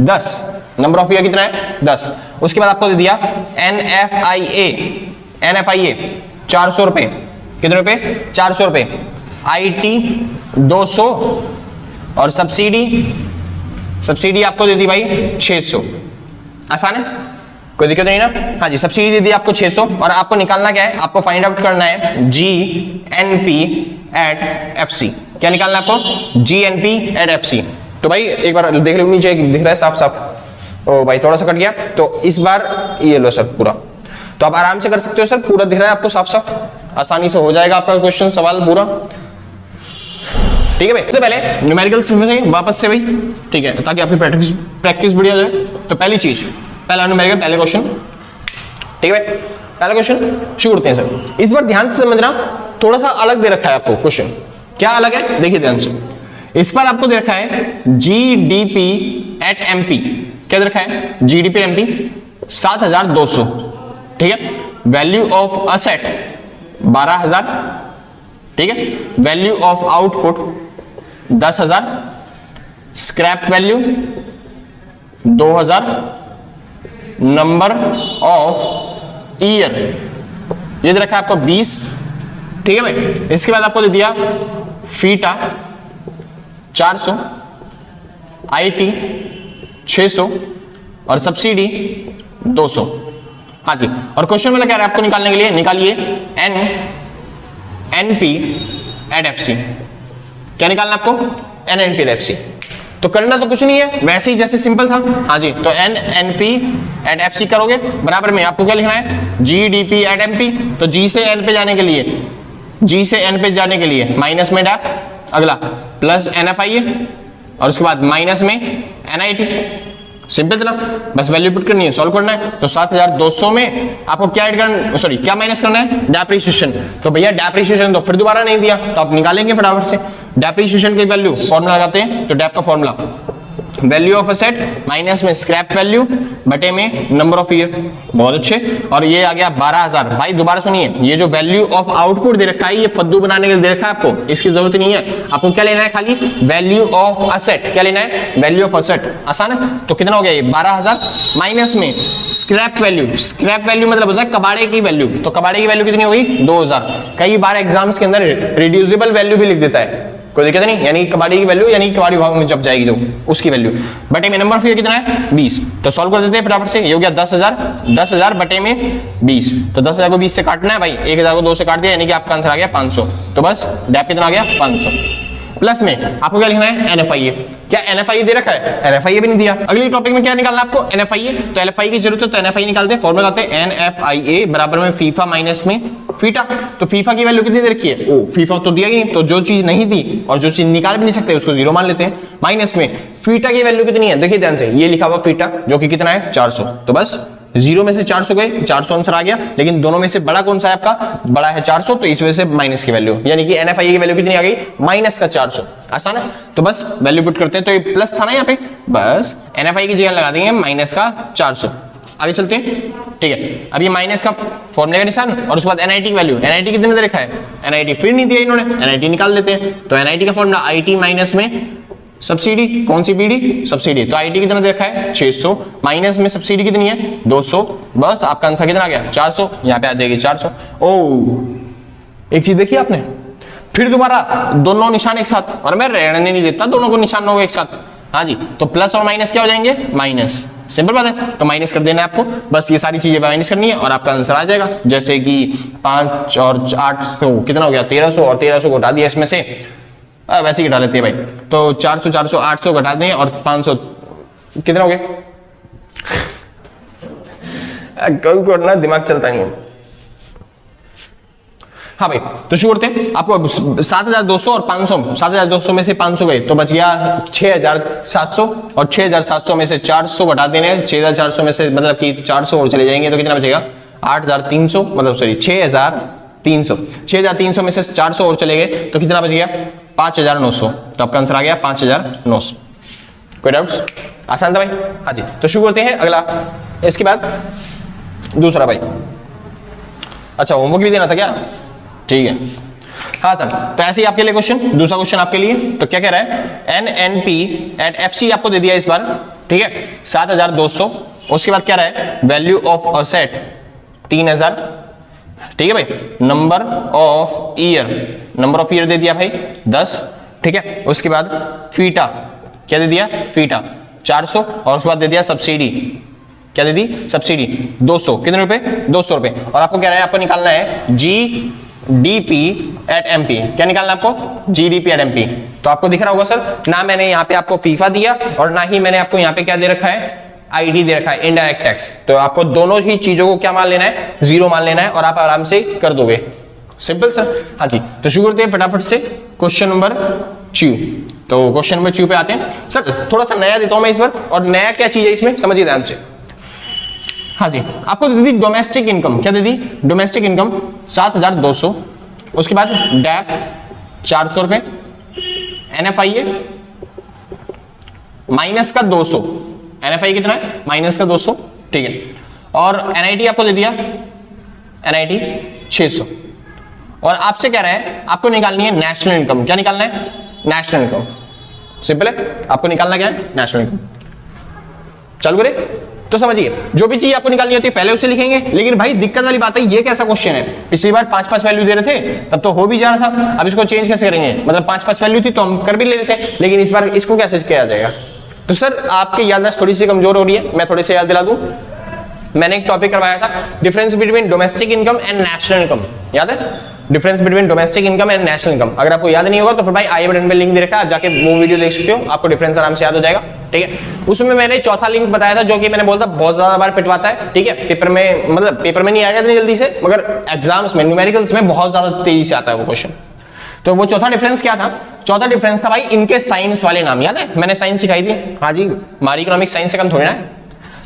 10, number of year कितना है 10। उसके बाद आपको दे दिया NFIA 400 रुपए, कितने रुपए 400 रुपए, IT 200 और सब्सिडी आपको दे दी भाई 600, आसान है, कोई दिक्कत नहीं ना। हाँ जी, सब्सिडी दे दी आपको 600, और आपको निकालना क्या है, आपको फाइंड आउट करना है GNP@FC, क्या निकालना है आपको GNP@FC। तो भाई एक बार देख लो नीचे दिख रहा है साफ साफ, ओ भाई थोड़ा सा कट गया, तो इस बार ये लो सर पूरा, तो आप आराम से कर सकते हो सर, पूरा दिख रहा है आपको साफ साफ, आसानी से हो जाएगा आपका क्वेश्चन सवाल पूरा, ठीक है भाई। सबसे पहले न्यूमेरिकल्स में वापस से भाई, ठीक है, ताकि आपकी प्रैक्टिस बढ़िया हो जाए। तो पहली चीज, पहला न्यूमेरिकल, पहले क्वेश्चन, ठीक है भाई, पहला क्वेश्चन शुरू करते हैं सर। इस बार ध्यान से समझना, थोड़ा सा अलग दे रखा है आपको क्वेश्चन, क्या अलग है देखिए ध्यान से। इस पर आपको दे रखा है GDP@MP, क्या दे रखा है GDP@MP 7,200, ठीक है। वैल्यू ऑफ असेट 12,000, ठीक है। Value of output 10,000, scrap value 2,000, number of year ये दे रखा है आपको 20, ठीक है भाई। इसके बाद आपको दे दिया फीटा 400, IT 600 और सब्सिडी 200। हाँ जी, और क्वेश्चन में क्या है आपको निकालने के लिए, निकालिए NNP@FC, क्या निकालना आपको NNP@FC। तो करना तो कुछ नहीं है, वैसे ही जैसे सिंपल था। हाँ जी, तो NNP@FC करोगे, बराबर में आपको क्या लिखना है GDP@MP, तो G से N पे जाने के लिए, G से N पे जाने के लिए माइनस में डैप, अगला प्लस NFIA, और उसके बाद माइनस में NIT, सिंपल था, बस वैल्यू पुट करनी है, सॉल्व करना है। तो 7,200 में आपको क्या ऐड करना, सॉरी क्या माइनस करना है, डेप्रिसिएशन। तो भैया डेप्रिसिएशन तो फिर दोबारा नहीं दिया, तो आप निकालेंगे फटाफट से डेप्रिसिएशन की वैल्यू, फॉर्मूला लगाते हैं, तो डेप का formula value of asset minus में स्क्रैप वैल्यू बटे में नंबर ऑफ ईयर। बहुत अच्छे। और ये आ गया 12,000। भाई दोबारा सुनिए, ये जो वैल्यू ऑफ आउटपुट दे रखा है ये फद्दू बनाने के लिए दे रखा है आपको, इसकी जरूरत नहीं है। आपको क्या लेना है, खाली वैल्यू ऑफ असेट। क्या लेना है, वैल्यू ऑफ असेट। आसान है। तो कितना हो गया ये 12,000 माइनस में स्क्रैप वैल्यू। स्क्रैप वैल्यू मतलब होता है कबाड़े की वैल्यू। तो कबाड़े की वैल्यू कितनी हो गई 2,000। कई बार एग्जाम्स के अंदर रिड्यूसिबल वैल्यू भी लिख देता है, कोई दिक्कत नहीं, यानी कबाड़ी की वैल्यू यानी कबाड़ी विभाग में जब जाएगी जो उसकी वैल्यू बटे में नंबर ऑफ ईयर कितना है 20। तो सॉल्व कर देते हैं फटाफट से। ये हो गया 10,000, 10,000 बटे में 20। तो 10,000 को 20 से काटना है भाई, 1,000 को 2 से काट दिया, यानी कि आपका आंसर आ गया 500। तो बस डैप कितना आ गया 500। प्लस में आपको क्या लिखना है NFIA। क्या NFIA दे रखा है, NFIA भी नहीं दिया। अगली टॉपिक में क्या निकालना है आपको NFIA। तो NFIA की जरूरत है तो NFIA निकालते हैं। फॉर्मूला आते हैं NFIA बराबर में फीफा माइनस में फीटा। तो फीफा की वैल्यू कितनी दे रखी है, ओ फीफा तो दिया ही नहीं, तो जो चीज नहीं दी और जो चीज निकाल भी नहीं सकते उसको 0 मान लेते हैं। माइनस में फीटा की वैल्यू कितनी है, देखिए ध्यान से, ये लिखा हुआ फीटा जो कि कितना है 400। तो बस 0 में से 400 गए, 400 आंसर आ गया। लेकिन दोनों में से बड़ा कौन सा है आपका, बड़ा है 400, तो इस वजह से माइनस की वैल्यू, यानी कि NFIA की वैल्यू कितनी आ गई माइनस का 400। आसान है। तो बस वैल्यू पुट करते हैं, तो ये प्लस था ना यहाँ पे, बस NFIA की जगह लगा देंगे माइनस का 400। आगे चलते हैं, ठीक है। अब ये माइनस का फॉर्मूले का निशान और उसके बाद NIT की वैल्यू। NIT कितने दे रखा है, NIT फिर नहीं दिया इन्होंने, NIT निकाल लेते हैं। तो NIT का फॉर्मूला IT माइनस में सब्सिडी, कौन सी पीडी सब्सिडी। तो IT कितना दे रखा है 600 माइनस में सब्सिडी कितनी है 200। बस आपका आंसर कितना आ गया 400। यहाँ पे आ जाएगी 400। ओ एक चीज देखी आपने, फिर दोबारा दोनों निशान एक साथ, और मैं रहने नहीं देता दोनों को निशानों एक साथ। हाँ जी, तो प्लस और माइनस क्या हो जाएंगे माइनस, सिंपल बात है। तो माइनस कर देना है आपको, बस ये सारी चीजें माइनस करनी है और आपका आंसर आ जाएगा। जैसे कि 5 और 800 कितना हो गया 1300, और 1300 को हटा दिया इसमें से, वैसे ही घटा लेते हैं भाई। तो 400 400 800 घटा दें और 500 कितना हो गया कभी को ना दिमाग चलता नहीं है। हाँ भाई, तो शुरू करते हैं। आपको 7,200 और 500, 7,200 में से 500 गए तो बच गया 6,700, और 6,700 में से 400 घटा देने, 6,400 में से मतलब कि 400 और चले जाएंगे तो कितना बचेगा 8,300, मतलब सॉरी 6,300। 6,300 में से 400 और चले गए तो कितना बच गया 5,900। तो आपका आंसर आ गया 5,900। कोई डाउट्स, आसान था भाई। हाँ जी, तो शुरू करते हैं अगला। इसके बाद दूसरा भाई, अच्छा होमवर्क भी देना था क्या, ठीक है। हाँ सर, तो ऐसे ही आपके लिए क्वेश्चन, दूसरा क्वेश्चन आपके लिए। तो क्या कह रहा है NNP एट FC आपको दे दिया इस बार, ठीक है 7,200। उसके बाद क्या रहा है वैल्यू ऑफ असेट 3,000, ठीक है भाई। Number of year, number of year दे दिया भाई 10, ठीक है। उसके बाद फीटा क्या दे दिया, फीटा 400, और उसके बाद दे दिया सब्सिडी, क्या दे दी सब्सिडी 200, कितने रुपए 200 रुपए। और आपको कह रहा है आपको निकालना है GDP एट MP। क्या निकालना है आपको GDP एट MP। तो आपको दिख रहा होगा सर, ना मैंने यहाँ पे आपको फीफा दिया और ना ही मैंने आपको यहाँ पे क्या दे रखा है ID दे रखा है, इनडायरेक्ट टैक्स। तो आपको दोनों ही चीजों को क्या मान लेना है 0 मान लेना है और आप आराम से कर दोगे, सिंपल सर। हाँ जी, तो शुरू करते हैं फटाफट से क्वेश्चन नंबर 2। तो क्वेश्चन नंबर 2 पे आते हैं। सर थोड़ा सा नया देता हूं मैं इस बार, और नया क्या चीज है इसमें समझिए ध्यान से। हाँ जी, आपको दे दी डोमेस्टिक इनकम, क्या दे दी डोमेस्टिक इनकम 7,200। उसके बाद डैप 400 रुपए, NFIA माइनस का 200, NFIA कितना है माइनस का 200, ठीक है। और NIT आपको दे दिया NIT 600। और आपसे कह रहा है आपको निकालनी है नेशनल इनकम। क्या निकालना है नेशनल इनकम, सिंपल है, आपको निकालना क्या है नेशनल इनकम। चालू करें तो समझिए, जो भी चीज आपको निकालनी होती है पहले उसे लिखेंगे। लेकिन भाई दिक्कत वाली बात है, ये कैसा क्वेश्चन है, पिछली बार 5-5 वैल्यू दे रहे थे तब तो हो भी जा रहा था, अब इसको चेंज कैसे करेंगे, मतलब 5-5 वैल्यू थी तो हम कर भी ले रहे थे, लेकिन इस बार इसको कैसे किया जाएगा। तो सर आपकी याददाश्त थोड़ी सी कमजोर हो रही है, मैं थोड़े से याद दिला दूं। मैंने एक टॉपिक करवाया था difference between domestic income and national income, याद है difference between domestic income and national income. अगर आपको याद नहीं होगा तो फिर भाई आई बटन पे लिंक दे रखा है, आप जाके वो वीडियो देख सकते हो, आपको डिफरेंस आराम से याद हो जाएगा, ठीक है। उसमें मैंने चौथा लिंक बताया था जो कि मैंने बोला था बहुत ज्यादा बार पिटवाता है, ठीक है। पेपर में मतलब पेपर में नहीं आएगा इतनी जल्दी से, मगर एग्जाम्स में न्यूमेरिकल्स में बहुत ज्यादा तेजी से आता है वो क्वेश्चन। तो वो चौथा डिफरेंस क्या था, चौथा डिफरेंस था भाई इनके साइंस वाले नाम, याद है मैंने साइंस सिखाई थी। हाँ जी, हमारी इकोनॉमिक्स साइंस से कम थोड़ी ना है।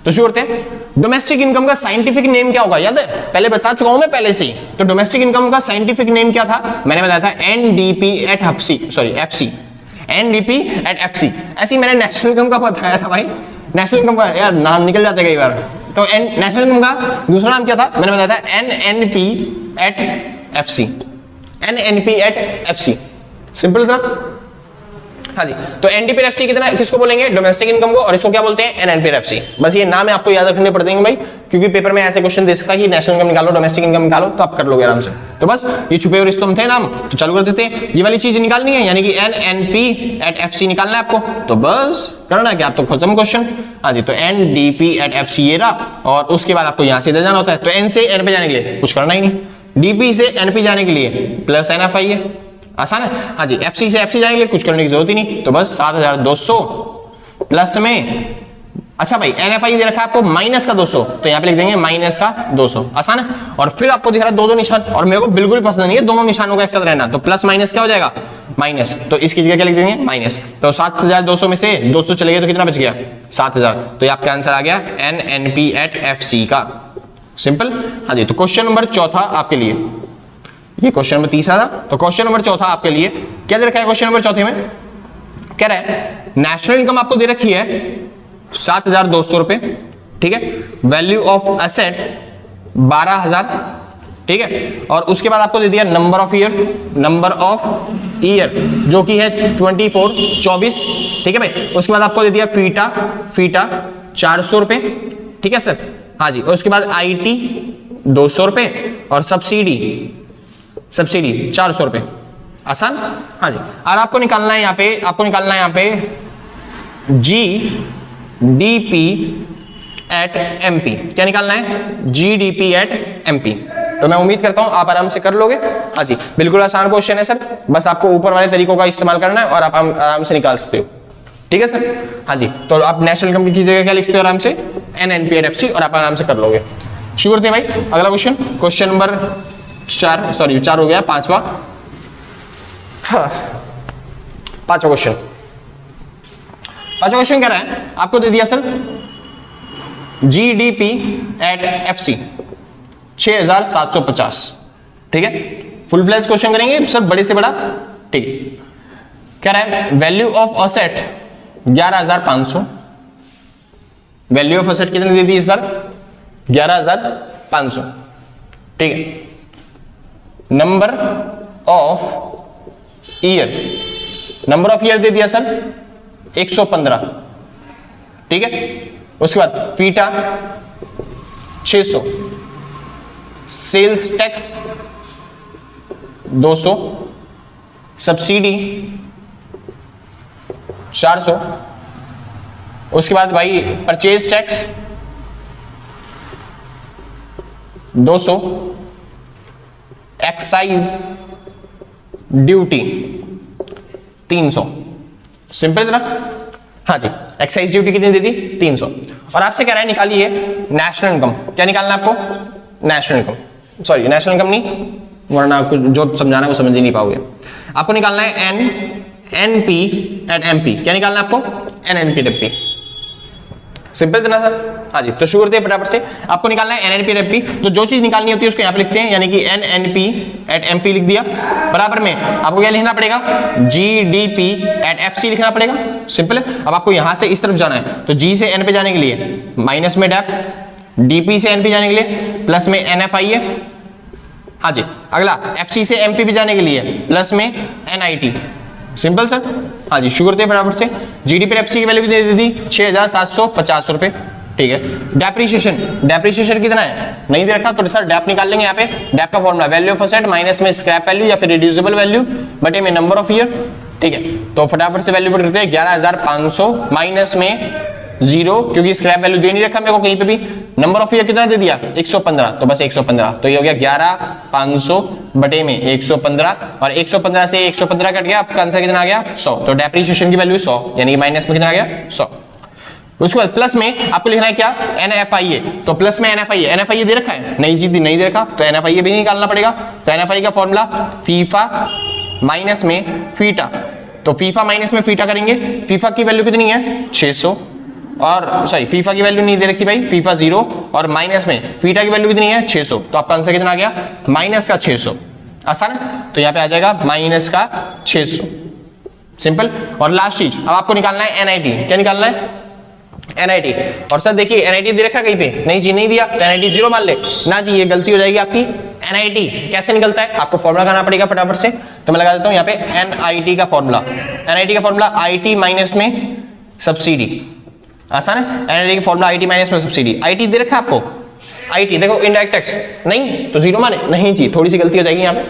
तो शुरू करते हैं। डोमेस्टिक इनकम का साइंटिफिक नेम क्या होगा, याद है पहले बता चुका हूं मैं पहले से ही। तो डोमेस्टिक इनकम का साइंटिफिक नेम क्या था, मैंने बताया था NDP at FC, sorry FC। NDP at FC. ऐसे ही मैंने नेशनल इनकम का बताया था भाई, नेशनल इनकम का यार नाम निकल जाते कई बार। तो नेशनल इनकम का दूसरा नाम क्या था, मैंने बताया था NNP at FC, NNP at FC, simple था। हाँ जी, तो एनडीपी एफसी कितना, किसको बोलेंगे, डोमेस्टिक इनकम को, और इसको क्या बोलते हैं, एनएनपी एफसी। बस ये नाम है आपको याद रखने पड़ देंगे भाई, क्योंकि पेपर में ऐसे क्वेश्चन दे सकता है कि नेशनल इनकम निकालो, डोमेस्टिक इनकम निकालो, तो आप कर लोगे आराम से। तो बस ये छुपे हुए रिश्तों में थे नाम, तो चालू कर देते हैं। ये वाली चीज निकालनी है, यानी कि एनएनपी एट एफसी निकालना है आपको, तो बस करना क्या, तो खत्म क्वेश्चन। हाँ जी, तो एनडीपी एट एफसी ये रहा, और उसके बाद आपको यहां से इधर जाना होता है, तो एन से एन पे जाने के लिए कुछ करना ही नहीं, डीपी से एनपी जाने के लिए प्लस एनएफआई है, आसान है। हाँ जी, एफसी से एफसी जाने के लिए कुछ करने की जरूरत ही नहीं, तो बस 7200 प्लस में, अच्छा भाई एनएफआई दे रखा है आपको माइनस का 200, तो यहाँ पे लिख देंगे माइनस का 200, आसान है। और फिर आपको दिख रहा है दो निशान, और मेरे को बिल्कुल भी पसंद नहीं है दोनों निशानों का एक साथ रहना, तो प्लस माइनस क्या हो जाएगा, माइनस, तो इसकी जगह क्या लिख देंगे, माइनस। तो 7200 में से 200 चले गए तो कितना बच गया, 7000, तो ये आपका आंसर आ गया एनएनपी एट एफसी का, सिंपल। हाँ जी, तो क्वेश्चन नंबर चौथा आपके लिए, ये क्वेश्चन नंबर तीसरा था, तो क्वेश्चन नंबर चौथा आपके लिए क्या दे रखा है, क्वेश्चन नंबर चौथे में कह रहा है नेशनल इनकम आपको दे रखी है 7200 रुपए, ठीक है, वैल्यू ऑफ एसेट 12000, ठीक है, और उसके बाद आपको दे दिया नंबर ऑफ ईयर जो कि है 24, ठीक है भाई, उसके बाद आपको दे दिया फीटा 400 रुपए, ठीक है सर, हाँ जी, और उसके बाद आईटी 200 रुपए, और सब्सिडी 400 रुपए, आसान। हाँ जी, और आपको निकालना है यहाँ पे जीडीपी एट एमपी, क्या निकालना है, जीडीपी एट एमपी। तो मैं उम्मीद करता हूं आप आराम से कर लोगे। हाँ जी, बिल्कुल आसान क्वेश्चन है सर, बस आपको ऊपर वाले तरीकों का इस्तेमाल करना है और आप आराम से निकाल सकते हो, ठीक है सर। हाँ जी, तो आप नेशनल इनकम की जगह क्या लिख सकते हो आराम से, एनएनपी एट एफसी, और आप आराम से कर लोगे। शुरू करते हैं भाई, अगला क्वेश्चन नंबर 4 हो गया, पांचवा क्वेश्चन कह रहा है, आपको दे दिया सर जीडीपी एट एफसी 6750, ठीक है, फुल फ्लैश क्वेश्चन करेंगे सर, बड़े से बड़ा, ठीक। कह रहा है value of asset 11500, value of asset कितनी दे दी इस बार, 11500, ठीक है। नंबर ऑफ ईयर दे दिया सर 115, ठीक है, उसके बाद फीटा 600, सेल्स टैक्स 200, सब्सिडी 400, उसके बाद भाई purchase tax 200, excise duty 300, simple इतना। हाँ जी, एक्साइज ड्यूटी कितनी दे दी, 300, और आपसे कह रहा है निकालिए नेशनल इनकम, क्या निकालना है आपको, नेशनल इनकम नहीं, वरना आपको जो समझाना है वो समझ ही नहीं पाओगे। आपको निकालना है एनएनपी एट एमपी, क्या निकालना है आपको, एनएनपी एट एमपी, सिंपल इतना सर। हाँ जी, तो शुरू करते हैं फटाफट से, आपको निकालना है एनएनपी एट एमपी, तो जो चीज निकालनी होती है उसको यहाँ पे लिखते हैं, यानी कि एनएनपी एट एमपी लिख दिया, बराबर में आपको क्या लिखना पड़ेगा, जीडीपी एट एफसी लिखना पड़ेगा, सिंपल है। अब आपको यहां से इस तरफ जाना है, तो जी से एन पे जाने के लिए माइनस में डैप, डीपी से एनपी जाने के लिए प्लस में एनएफआई है, हाँ जी, अगला एफसी से एमपी भी जाने के लिए प्लस में एनआईटी, सिंपल सर। हाँ जी, शुरू करते हैं फटाफट से, जीडीपी एफसी की वैल्यू दे दी 6750 रुपए, ठीक है। डेप्रिसिएशन कितना है, नहीं दे रखा, तो सर डेप निकाल लेंगे यहाँ पे, डेप का formula value of asset minus में स्क्रैप वैल्यू या फिर रिड्यूसिबल वैल्यू बटे में नंबर ऑफ ईयर, ठीक है। तो फटाफट से वैल्यू पुट करते हैं, 11500 माइनस में 0, क्योंकि स्क्रैप वैल्यू दे नहीं रखा मेरे को कहीं पे भी, नंबर ऑफ ईयर कितना दे दिया 115, तो बस 115, तो ये हो गया 11500 बटे में 115, और 115 से 115 कट गया, आपका आंसर कितना आ गया 100, तो डेप्रिसिएशन की वैल्यू 100, यानी माइनस में कितना आ गया 100। उसके बाद प्लस में आपको लिखना है क्या, एनएफआईए, तो प्लस में एनएफआईए दे रखा है, नहीं जी नहीं दे रखा, तो एनएफआईए भी निकालना पड़ेगा, तो एनएफआई का फॉर्मूला फीफा माइनस में फीटा, तो फीफा माइनस में फीटा करेंगे, फीफा की वैल्यू कितनी है 600, और सॉरी फीफा की वैल्यू नहीं दे रखी भाई, फीफा 0, और माइनस में फीटा की वैल्यू कितनी है 600, तो आपका आंसर कितना आ गया माइनस का 600, आसान है, तो यहाँ पे आ जाएगा माइनस का 600, सिंपल। और लास्ट चीज अब आपको निकालना है एनआईटी। क्या निकालना है? एनआईटी। और सर देखिए एनआईटी दे रखा कहीं पे? नहीं जी नहीं दिया, तो एनआईटी 0 मान ले ना जी, ये गलती हो जाएगी आपकी। एनआईटी कैसे निकलता है आपको फॉर्मूला करना पड़ेगा फटाफट से, तो मैं लगा देता हूं यहाँ पे एनआईटी का फॉर्मूला। एनआईटी का फॉर्मूला आईटी माइनस में सब्सिडी। आसान है। एनआईटी का फॉर्मूला आईटी माइनस में सब्सिडी। आईटी दे रखा है आपको, आईटी देखो इनडायरेक्ट टैक्स नहीं तो 0 माने नहीं जी, थोड़ी सी गलती हो जाएगी यहाँ पे।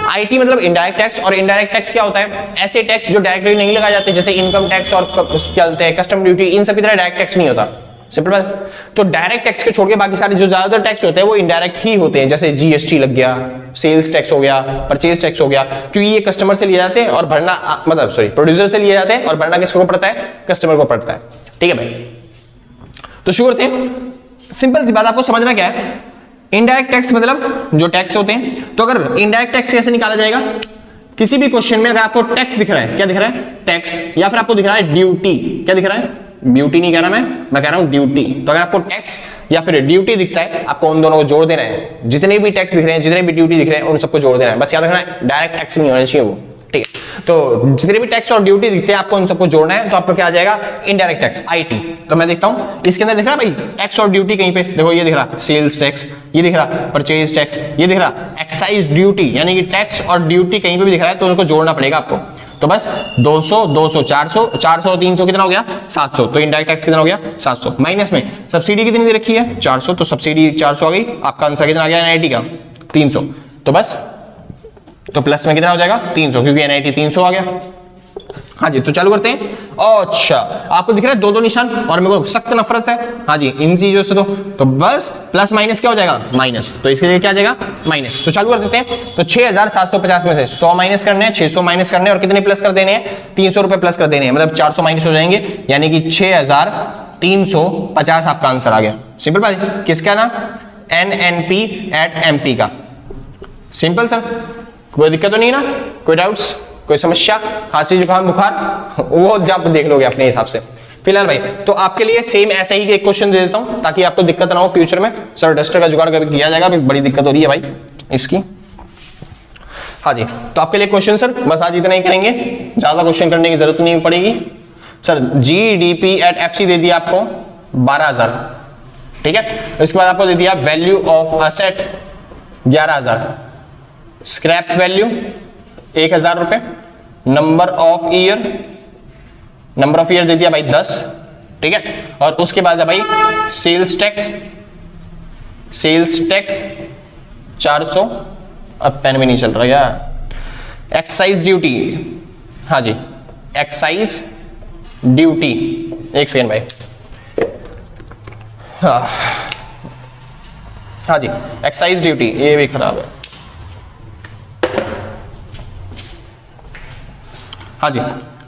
आईटी मतलब इनडायरेक्ट टैक्स, और इनडायरेक्ट टैक्स क्या होता है? ऐसे टैक्स जो डायरेक्टली नहीं लगाए जाते, जैसे इनकम टैक्स और क्या बोलते हैं कस्टम ड्यूटी, इन सब की तरह डायरेक्ट टैक्स नहीं होता। सिंपल बात। तो डायरेक्ट टैक्स के छोड़ के बाकी सारे जो ज्यादातर टैक्स होते हैं वो इनडायरेक्ट ही होते हैं, जैसे जीएसटी लग गया, सेल्स टैक्स हो गया, परचेज टैक्स हो गया, क्योंकि ये कस्टमर से लिए जाते हैं और भरना मतलब सॉरी प्रोड्यूसर से लिए जाते हैं और भरना किसको पड़ता है? कस्टमर को पड़ता है। ठीक है भाई, तो शुरू करते हैं। सिंपल सी बात आपको समझना क्या है, इनडायरेक्ट टैक्स मतलब जो टैक्स होते हैं। तो अगर इनडायरेक्ट टैक्स कैसे निकाला जाएगा? किसी भी क्वेश्चन में अगर आपको टैक्स दिख रहा है, क्या दिख रहा है? टैक्स, या फिर आपको दिख रहा है ड्यूटी। क्या दिख रहा है? ब्यूटी नहीं कह रहा मैं कह रहा हूं ड्यूटी। तो अगर आपको टैक्स या फिर ड्यूटी दिखता है, आपको उन दोनों को जोड़ देना है। जितने भी टैक्स दिख रहे हैं, जितने भी ड्यूटी दिख रहे हैं, उन सबको जोड़ देना है। बस याद रखना है डायरेक्ट टैक्स नहीं होना चाहिए वो। ठीक है, तो जितने भी टैक्स और ड्यूटी दिखते हैं आपको उन सबको जोड़ना है। तो आपका क्या आ जाएगा? Indirect tax IT. तो मैं देखता हूं इसके अंदर दिख रहा है भाई टैक्स और ड्यूटी कहीं पे? देखो ये दिख रहा सेल्स टैक्स, ये दिख रहा परचेज टैक्स, ये दिख रहा एक्साइज ड्यूटी, यानी कि टैक्स और ड्यूटी कहीं पे भी दिख रहा है तो उनको जोड़ना पड़ेगा आपको। तो बस 200 200 400 400 300 कितना हो गया? 700। तो इनडायरेक्ट टैक्स कितना हो गया? 700। माइनस में सब्सिडी कितनी दे रखी है? 400। तो सब्सिडी 400 आ गई। आपका आंसर कितना आ गया एनआईटी का? 300। तो बस तो प्लस में कितना हो जाएगा? 300, क्योंकि एनआईटी 300 आ गया। हाँ जी, तो चालू करते हैं। अच्छा, आपको दिख रहा है 2-2 निशान, और मेरे को सख्त नफरत है हाँ जी इन चीजों से। तो बस प्लस माइनस क्या हो जाएगा? माइनस। तो इसके लिए क्या आ जाएगा? माइनस। तो चालू कर देते हैं। तो 6750 में से 100 माइनस करने हैं, 600 माइनस करने हैं, और कितने प्लस कर देने हैं? 300 रुपए प्लस कर देने हैं, मतलब 400 माइनस हो जाएंगे, यानी कि 6350 आपका आंसर आ गया। सिंपल बात। किसका ना? एनएनपी एट एमपी का। सिंपल सर, कोई दिक्कत तो नहीं ना? कोई डाउट्स, कोई समस्या? खांसी जुकाम बुखार वो जब देख लोगे अपने हिसाब से। फिलहाल भाई तो आपके लिए सेम ऐसे ही एक क्वेश्चन दे देता हूं ताकि आपको दिक्कत ना हो फ्यूचर में। सर डस्टर का जुगाड़ कभी किया जाएगा, बड़ी दिक्कत हो रही है भाई इसकी। हाँ जी, तो आपके लिए क्वेश्चन सर बस आज इतना ही करेंगे, ज्यादा क्वेश्चन करने की जरूरत नहीं पड़ेगी। सर जीडीपी एट एफसी दे दिया आपको 12,000। ठीक है, इसके बाद आपको दे दिया value of asset 11,000, scrap value 1,000 रुपए, नंबर ऑफ ईयर दे दिया भाई 10। ठीक है, और उसके बाद है भाई सेल्स टैक्स 400। अब पेन में नहीं चल रहा यार। एक्साइज ड्यूटी, हाँ जी एक्साइज ड्यूटी, एक सेकेंड भाई। हाँ जी एक्साइज ड्यूटी, ये भी खराब है। हाँ जी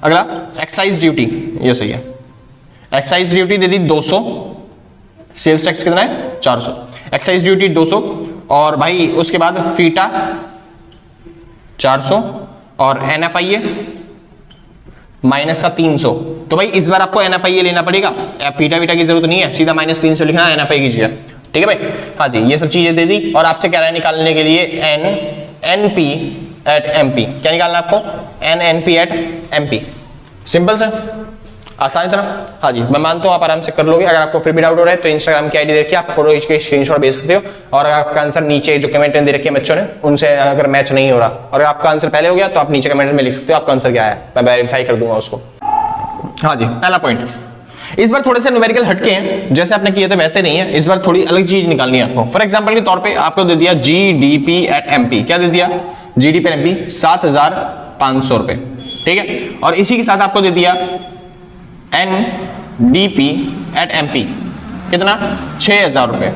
अगला एक्साइज ड्यूटी, ये सही है। एक्साइज ड्यूटी दे दी 200, सेल्स टैक्स कितना है? 400। एक्साइज ड्यूटी 200, और भाई उसके बाद फीटा 400, और एनएफआईए माइनस का 300। तो भाई इस बार आपको एनएफआईए लेना पड़ेगा, फीटा वीटा की जरूरत नहीं है, सीधा -300 लिखना है, एनएफआई कीजिए। ठीक है भाई, हाँ जी ये सब चीजें दे दी। और आपसे कह रहा है निकालने के लिए एनएनपी एट एमपी। क्या निकालना है आपको? NNP at MP. Simple sir, आसान तरह। हाँ जी मैं मानता हूं आप आराम से कर लोगे। अगर आपको फिर भी डाउट हो रहा है तो इंस्टाग्राम की आईडी देखिए, आप फोटो खींच के स्क्रीनशॉट भेज सकते हो, और अगर आपका आंसर नीचे जो कमेंट दे रखे हैं बच्चों ने उनसे अगर मैच नहीं हो रहा, और आपका आंसर पहले हो गया तो आप नीचे कमेंट में लिख सकते हो आपका आंसर क्या है, मैं वेरीफाई कर दूंगा उसको। हाँ जी पहला पॉइंट, इस बार थोड़े से न्यूमेरिकल हटके हैं, जैसे आपने किए थे वैसे नहीं है, इस बार थोड़ी अलग चीज निकालनी है आपको। फॉर एग्जांपल के तौर पे आपको दे दिया जीडीपी एट एमपी। क्या दे दिया? जीडीपी एमपी 7,500 रुपए। ठीक है, और इसी के साथ आपको दे दिया एनडीपी एट एमपी कितना? 6,000 रुपए।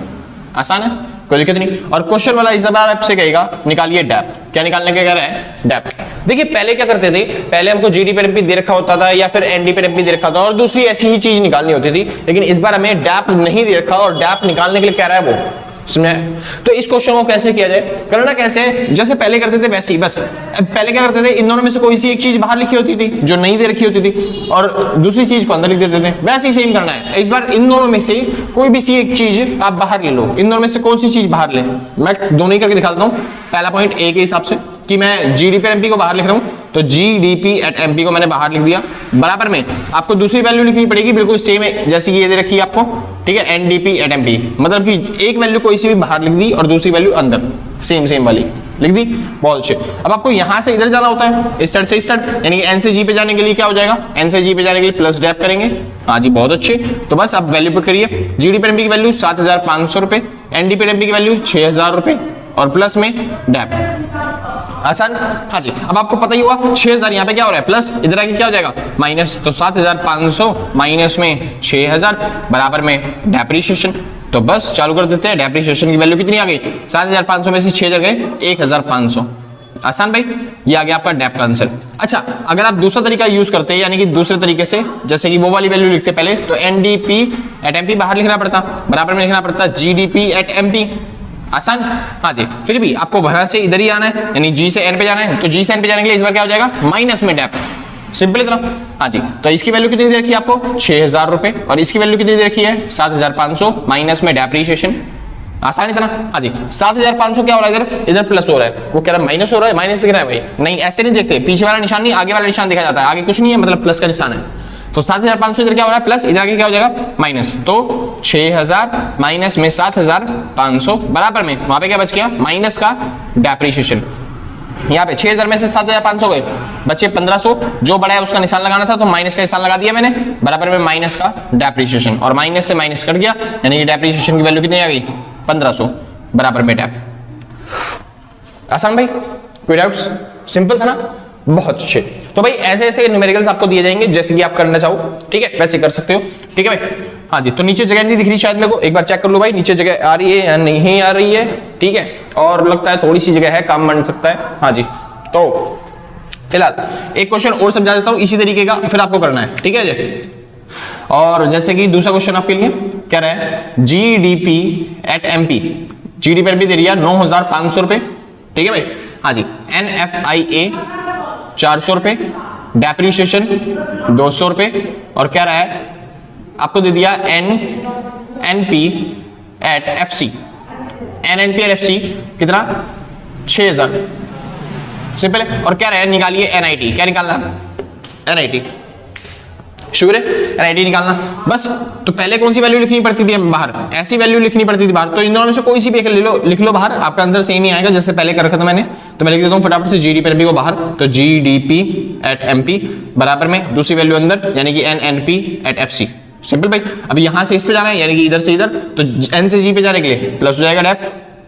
आसान है, कोई दिक्कत नहीं। और क्वेश्चन वाला इस बार आपसे कहेगा निकालिए डैप। क्या निकालने के कह रहे हैं? डैप। देखिए पहले क्या करते थे, पहले हमको जीडी पर एमपी दे रखा होता था या फिर एनडी पर एमपी दे रखा था और दूसरी ऐसी ही चीज निकालनी होती थी, लेकिन इस बार हमें डैप नहीं दे रखा और डैप निकालने के लिए कह रहा है वो। समझे? तो इस क्वेश्चन को कैसे किया जाए, करना कैसे है, जैसे पहले करते थे वैसे ही। बस पहले क्या करते थे, इन दोनों में से कोई सी एक चीज बाहर लिखी होती थी जो नहीं दे रखी होती थी, और दूसरी चीज को अंदर लिख देते थे। वैसे ही सेम करना है इस बार। इन दोनों में से कोई भी सी एक चीज आप बाहर ले लो। इन दोनों में से कौन सी चीज बाहर ले, मैं दोनों ही करके दिखाता हूँ। पहला पॉइंट ए के हिसाब से कि मैं जीडी पर एमपी को बाहर लिख रहा हूँ, तो जीडीपी एट एमपी को मैंने बाहर लिख दिया। बराबर में आपको दूसरी वैल्यू लिखनी पड़ेगी बिल्कुल सेम है जैसी ये दे रखी है आपको, ठीक है, एनडीपी एट एमपी, मतलब कि एक वैल्यू कोई सी भी बाहर लिख दी और दूसरी वैल्यू अंदर सेम वाली लिख दी। बहुत अच्छे। अब आपको यहां से इधर जाना होता है, इस साइड से इस साइड, यानी कि एन से जी पे जाने के लिए क्या हो जाएगा, एन से जी पे जाने के लिए प्लस डैप करेंगे। हाँ जी, बहुत अच्छे। तो बस आप वैल्यू पुट करिए, जीडी पर एमपी की वैल्यू 7,500 रुपए, एनडी पर एमपी की वैल्यू 6,000 रुपए और प्लस में डैप। आसान। हाँ जी, अब आपको पता ही हुआ 6,000 यहाँ पे क्या हो रहा है प्लस, इधर आके क्या हो जाएगा माइनस, तो 7,500 माइनस में 6,000 बराबर में डेप्रिसिएशन। तो बस चालू कर देते हैं। डेप्रिसिएशन की वैल्यू कितनी आ गई, 7,500 में से 6,000 गए 1,500। आसान भाई, ये आ गया आपका डेप का आंसर। अच्छा, अगर आप दूसरा तरीका यूज करते हैं, यानी कि दूसरे तरीके से, जैसे कि वो वाली वैल्यू लिखते पहले, तो एनडीपी एट एमपी बाहर लिखना पड़ता, बराबर में लिखना पड़ता जीडीपी एट एमपी। आसान। हाँ जी, फिर भी आपको वहां से इधर ही आना है, यानी जी से एन पे जाना है, तो जी से एन पे जाने के लिए इस बार क्या हो जाएगा माइनस में डेप। सिंपल इतना। हाँ जी, तो इसकी वैल्यू कितनी दे रखी है आपको 6,000 रुपए और इसकी वैल्यू कितनी दे रखी है 7,500 माइनस में डेप्रिसिएशन। आसान इतना। हाँ जी, 7,500 क्या हो रहा है इधर, इधर प्लस हो रहा है, वो कह रहा है माइनस हो रहा है, माइनस दिख रहा है भाई, नहीं ऐसे नहीं देखते, पीछे वाला निशान नहीं आगे वाला निशान दिखा जाता है, आगे कुछ नहीं है मतलब प्लस का निशान है। तो 7,500 इधर क्या हो रहा है प्लस, इधर आगे क्या हो जाएगा माइनस, तो 6,000 माइनस में 7,500 बराबर में वहां पे क्या बच गया माइनस का डेप्रिसिएशन। यहाँ पे 6,000 में से 7,500 गए, बचे 1,500, जो बड़ा है उसका निशान लगाना था तो माइनस का निशान लगा दिया मैंने, बराबर में माइनस का डेप्रिसिएशन, और माइनस से माइनस कट गया, यानी कि डेप्रिसिएशन की वैल्यू कितनी आ गई 1,500 बराबर में डेप। आसान भाई, कोई डाउट्स? सिंपल था ना, बहुत अच्छे। तो भाई ऐसे ऐसे न्यूमेरिकल्स आपको दिए जाएंगे जैसे कि आप करना चाहो, ठीक है, वैसे कर सकते हो, ठीक है भाई। हाँ जी, तो नीचे जगह नहीं दिख रही शायद मेरे को, एक बार चेक कर लो भाई नीचे जगह आ रही है या नहीं आ रही है, ठीक है, और लगता है थोड़ी सी जगह है, काम बन सकता है। हाँ जी, तो फिलहाल एक क्वेश्चन और समझा देता हूं इसी तरीके का, फिर आपको करना है, ठीक है जी। और जैसे कि दूसरा क्वेश्चन आपके लिए कह रहा है जीडीपी एट एमपी, जीडीपी पर भी दे दिया 9,500 रुपए, ठीक है भाई। हाँ जी, एनएफआईए 400 रुपए, डेप्रिसिएशन 200 रुपए, और क्या रहा है आपको दे दिया NP at FC, NNP at FC कितना 6,000। सिंपल है। और क्या रहा है निकालिए एनआईटी, क्या निकालना एनआईटी, शुक्र है एनआईटी निकालना। बस तो पहले कौन सी वैल्यू लिखनी पड़ती थी बाहर, ऐसी वैल्यू लिखनी पड़ती थी बाहर, तो इन दोनों में से कोई सी भी एक लिख लो बाहर, आपका आंसर सेम ही आएगा जैसे पहले कर रखा था मैंने। तो मैं लिख देता हूं फटाफट से जीडीपी एमपी को बाहर, तो जीडीपी एट एमपी बराबर में दूसरी वैल्यू अंदर, यानी कि एनएनपी एट एफसी। सिंपल भाई। अब यहां से इस पे जाना है, यानी कि इधर से इधर, तो एन से जी पे जाने के लिए प्लस हो जाएगा डेप,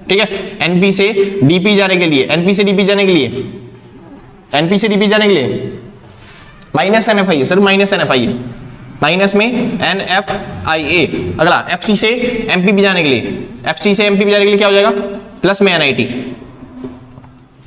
ठीक है, एनपी से डीपी जाने के लिए, एनपी से डीपी जाने के लिए, एनपी से डीपी जाने के लिए minus NFI, sir minus NFI, minus में एनएफआईए। अगला एफसी से एमपी भी जाने के लिए, एफसी से एमपी भी जाने के लिए क्या हो जाएगा प्लस में एनआईटी।